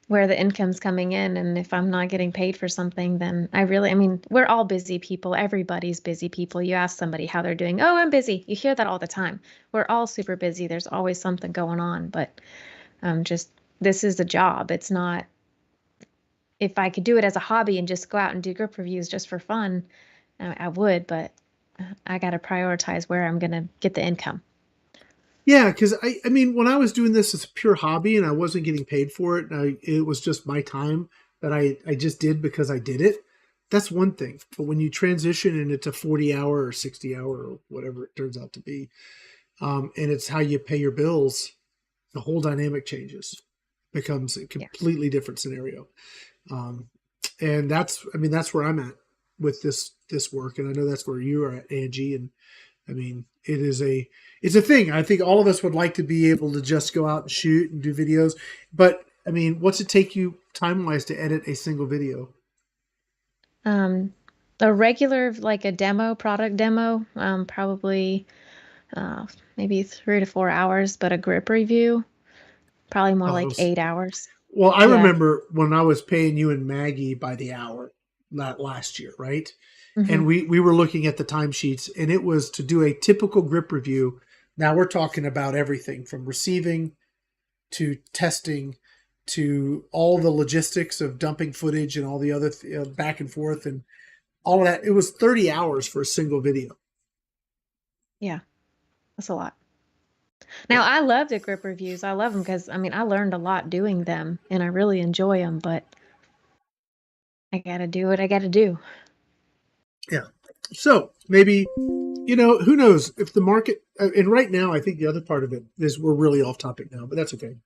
where the income's coming in, and if I'm not getting paid for something, then we're all busy people. Everybody's busy people. You ask somebody how they're doing. Oh, I'm busy. You hear that all the time. We're all super busy. There's always something going on, but this is a job. It's not, if I could do it as a hobby and just go out and do grip reviews just for fun, I would, but I got to prioritize where I'm going to get the income. Yeah, because I mean, when I was doing this as a pure hobby and I wasn't getting paid for it, and it was just my time that I just did because I did it, that's one thing. But when you transition and it's a 40-hour or 60-hour or whatever it turns out to be, and it's how you pay your bills, The whole dynamic changes, becomes a completely different scenario. And that's where I'm at with this work. And I know that's where you are at, Angie. And I mean, it's a thing. I think all of us would like to be able to just go out and shoot and do videos. But I mean, what's it take you time-wise to edit a single video? A regular, like a product demo, probably maybe 3 to 4 hours, but a grip review, probably more like 8 hours. Well, I remember when I was paying you and Maggie by the hour last year, right? Mm-hmm. And we were looking at the timesheets, and it was to do a typical grip review. Now we're talking about everything from receiving to testing to all the logistics of dumping footage and all the other back and forth and all of that. It was 30 hours for a single video. Yeah, that's a lot. Now, I love the grip reviews. I love them because, I mean, I learned a lot doing them, and I really enjoy them, but I got to do what I got to do. Yeah. So maybe, who knows if the market, and right now, I think the other part of it is we're really off topic now, but that's okay.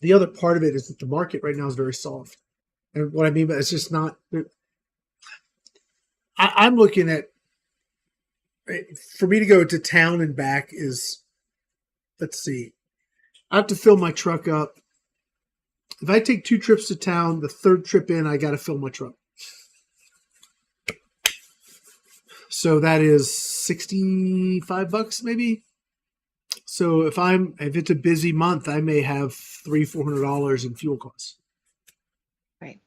The other part of it is that the market right now is very soft. And what I mean by it's just not, I'm looking at, for me to go to town and back is, let's see, I have to fill my truck up. If I take 2 trips to town, the 3rd trip in, I got to fill my truck. So that is $65 maybe. So if it's a busy month, I may have $300-400 in fuel costs. Right.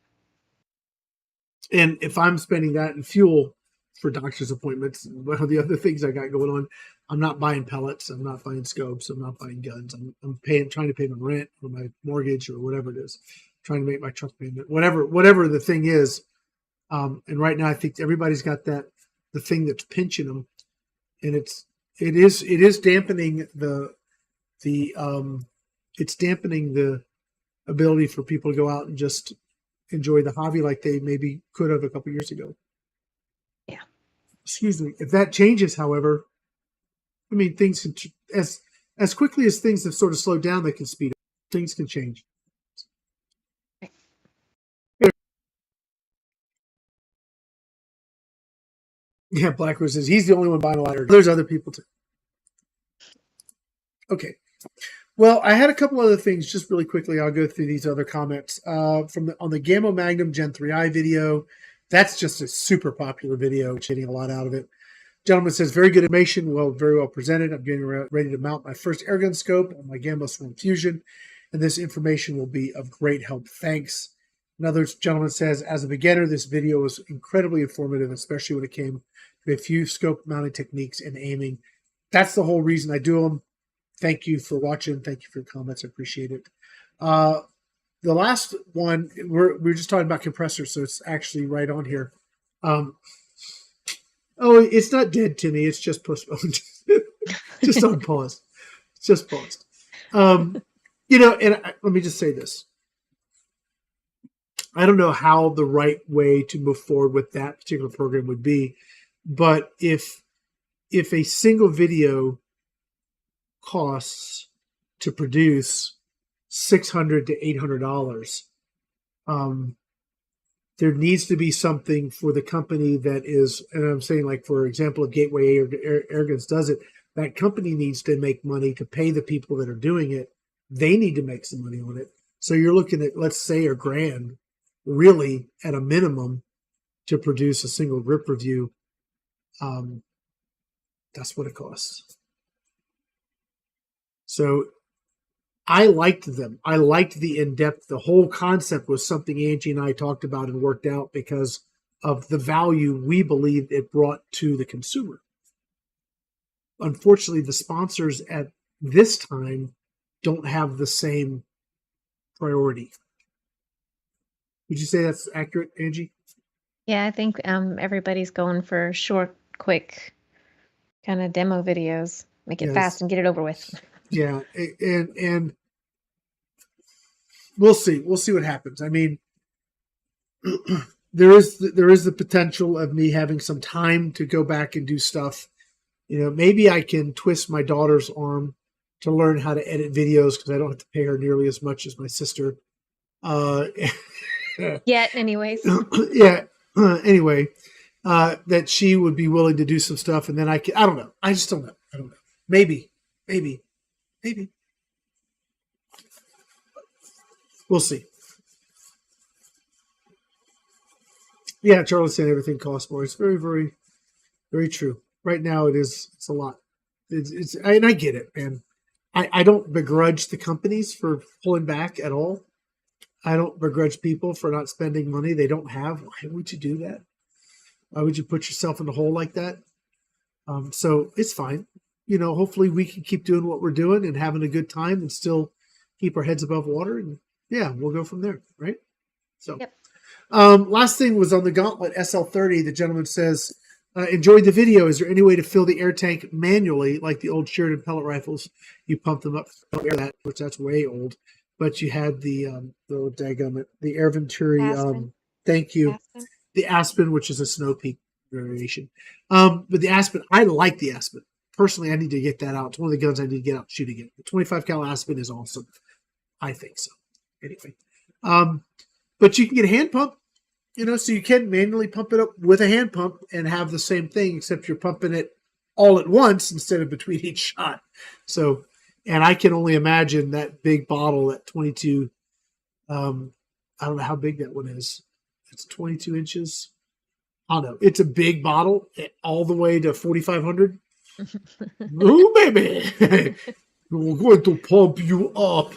And if I'm spending that in fuel for doctor's appointments and one of the other things I got going on, I'm not buying pellets, I'm not buying scopes, I'm not buying guns. I'm trying to pay my rent or my mortgage or whatever it is, trying to make my truck payment, whatever the thing is. And right now I think everybody's got the thing that's pinching them, and it is dampening it's dampening the ability for people to go out and just enjoy the hobby like they maybe could have a couple years ago. Yeah. Excuse me. If that changes, however, I mean, things can, as quickly as things have sort of slowed down, they can speed up. Things can change. Right. Yeah, Black Rose says he's the only one buying a lighter. There's other people too. Okay. Well, I had a couple other things just really quickly. I'll go through these other comments on the Gamo Magnum Gen 3i video. That's just a super popular video. Getting a lot out of it. Gentleman says, very good information. Very well presented. I'm getting ready to mount my first airgun scope on my Gamo Swarm Fusion, and this information will be of great help. Thanks. Another gentleman says, as a beginner, this video was incredibly informative, especially when it came to a few scope mounting techniques and aiming. That's the whole reason I do them. Thank you for watching. Thank you for your comments. I appreciate it. The last one, we're just talking about compressors, so it's actually right on here. It's not dead, Timmy. It's just postponed. Just on pause. It's just paused. And let me just say this. I don't know how the right way to move forward with that particular program would be, but if a single video costs to produce $600 to $800, there needs to be something for the company that is, and I'm saying, like, for example, if Gateway Airguns does it, that company needs to make money to pay the people that are doing it. They need to make some money on it. So you're looking at, let's say, $1,000, really, at a minimum, to produce a single grip review. That's what it costs. So I liked them. I liked the in-depth. The whole concept was something Angie and I talked about and worked out because of the value we believed it brought to the consumer. Unfortunately, the sponsors at this time don't have the same priority. Would you say that's accurate, Angie? Yeah, I think everybody's going for short, quick kind of demo videos. Make it fast and get it over with. Yeah, and we'll see. We'll see what happens. I mean, there is the potential of me having some time to go back and do stuff. Maybe I can twist my daughter's arm to learn how to edit videos because I don't have to pay her nearly as much as my sister. Yet, anyways. Yeah. Anyway, that she would be willing to do some stuff, and then I don't know. I just don't know. I don't know. Maybe. We'll see. Yeah, Charlie said everything costs more. It's very, very, very true. Right now, it's a lot. And I get it, man. I don't begrudge the companies for pulling back at all. I don't begrudge people for not spending money they don't have. Why would you do that? Why would you put yourself in a hole like that? So it's fine. Hopefully we can keep doing what we're doing and having a good time and still keep our heads above water. And yeah, we'll go from there, right? So, yep. Last thing was on the Gauntlet SL30. The gentleman says, enjoyed the video. Is there any way to fill the air tank manually, like the old Sheridan pellet rifles? You pump them up, which that's way old. But you had the Air Venturi. Thank you. Aspen. The Aspen, which is a Snow Peak variation. But the Aspen, I like the Aspen. Personally, I need to get that out. It's one of the guns I need to get out and shoot again. The 25 cal Aspen is awesome. I think so. Anyway. But you can get a hand pump, so you can manually pump it up with a hand pump and have the same thing, except you're pumping it all at once instead of between each shot. So, and I can only imagine that big bottle, that 22, I don't know how big that one is. It's 22 inches. I don't know. It's a big bottle all the way to 4,500. Oh, baby. We're going to pump you up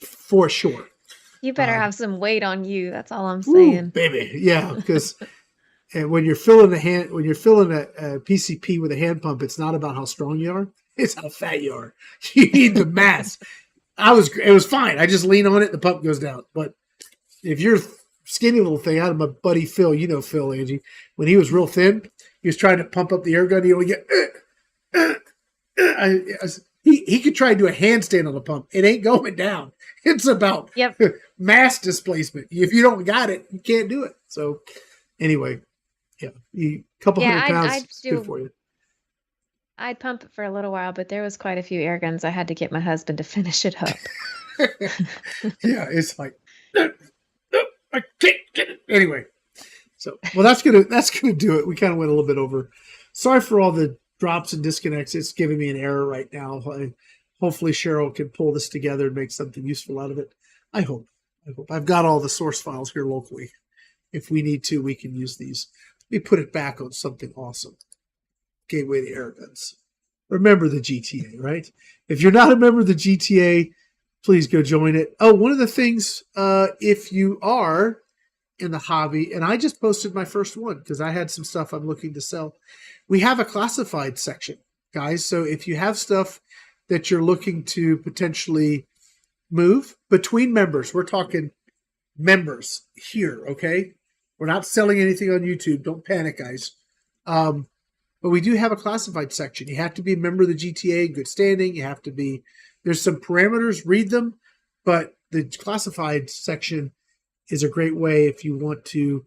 for sure. You better have some weight on you. That's all I'm saying. Ooh, baby. Yeah, because when you're filling a PCP with a hand pump, it's not about how strong you are. It's how fat you are. You need the mass. It was fine. I just lean on it, the pump goes down. But if you're skinny little thing, out of my buddy Phil, Phil, Angie, when he was real thin, he was trying to pump up the air gun. He would get, he could try to do a handstand on the pump. It ain't going down. It's about mass displacement. If you don't got it, you can't do it. So anyway, yeah, a couple hundred pounds is good for you. I'd pump it for a little while, but there was quite a few air guns I had to get my husband to finish it up. Yeah, it's like I can't get it anyway. So that's gonna do it. We kind of went a little bit over. Sorry for all the drops and disconnects. It's giving me an error right now. Hopefully Cheryl can pull this together and make something useful out of it. I hope. I've got all the source files here locally. If we need to, we can use these. Let me put it back on something awesome. Gateway to Airguns. Remember the GTA, right? If you're not a member of the GTA, please go join it. Oh, one of the things, if you are in the hobby, and I just posted my first one because I had some stuff I'm looking to sell. We have a classified section, guys. So if you have stuff that you're looking to potentially move between members, we're talking members here, okay? We're not selling anything on YouTube. Don't panic, guys. But we do have a classified section. You have to be a member of the GTA, good standing. You have to be, there's some parameters, read them. But the classified section is a great way if you want to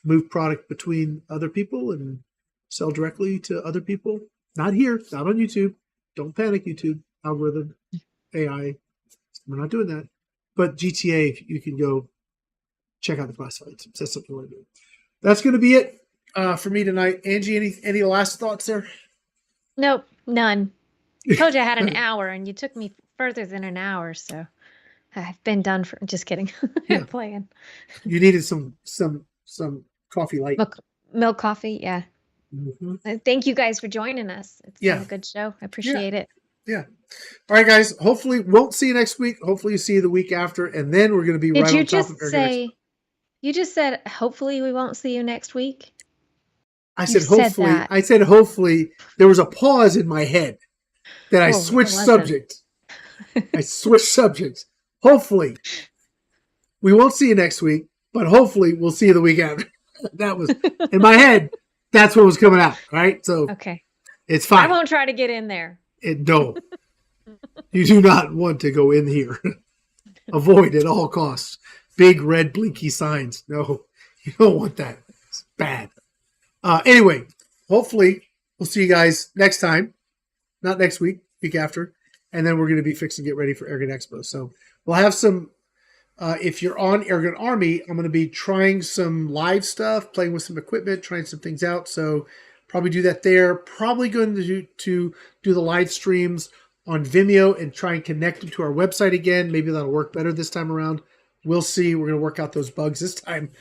move product between other people and sell directly to other people. Not here, not on YouTube. Don't panic, YouTube, algorithm, AI. We're not doing that. But GTA, you can go check out the classifieds. That's something you want to do. That's going to be it for me tonight. Angie, any last thoughts there? Nope, none. Told you I had an hour, and you took me further than an hour, so I've been done for. Just kidding. Yeah. Playing. You needed some coffee light. Milk coffee, yeah. Mm-hmm. Thank you guys for joining us. It's been a good show. I appreciate it. Yeah. All right, guys. Hopefully, won't see you next week. Hopefully, you see you the week after, and then we're going to be right on top of Airgun Expo. You just said, hopefully, we won't see you next week? I said, hopefully. I said, hopefully. There was a pause in my head that I switched subjects. I switched subjects. Hopefully, we won't see you next week, but hopefully, we'll see you the week after. That was in my head. That's what was coming out, right? So okay, it's fine. I won't try to get in there. No, you do not want to go in here. Avoid at all costs. Big red blinky signs. No, you don't want that. It's bad. Anyway, hopefully we'll see you guys next time. not next week, week after, and then we're going to be fixing to get ready for Airgun Expo. So we'll have some. If you're on Airgun Army, I'm going to be trying some live stuff, playing with some equipment, trying some things out. So probably do that there. Probably going to do the live streams on Vimeo and try and connect them to our website again. Maybe that'll work better this time around. We'll see. We're going to work out those bugs this time,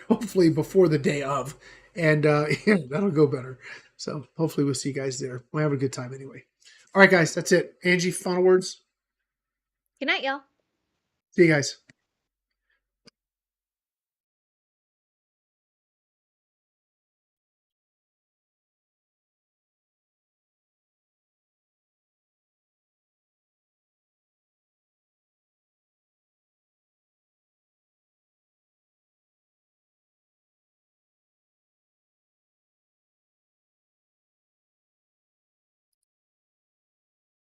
hopefully before the day of, and yeah, that'll go better. So hopefully we'll see you guys there. We'll have a good time anyway. All right, guys, that's it. Angie, final words. Good night, y'all. See you guys.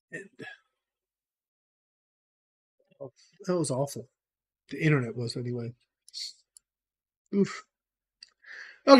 And, oh, that was awful. The internet was anyway. Oof.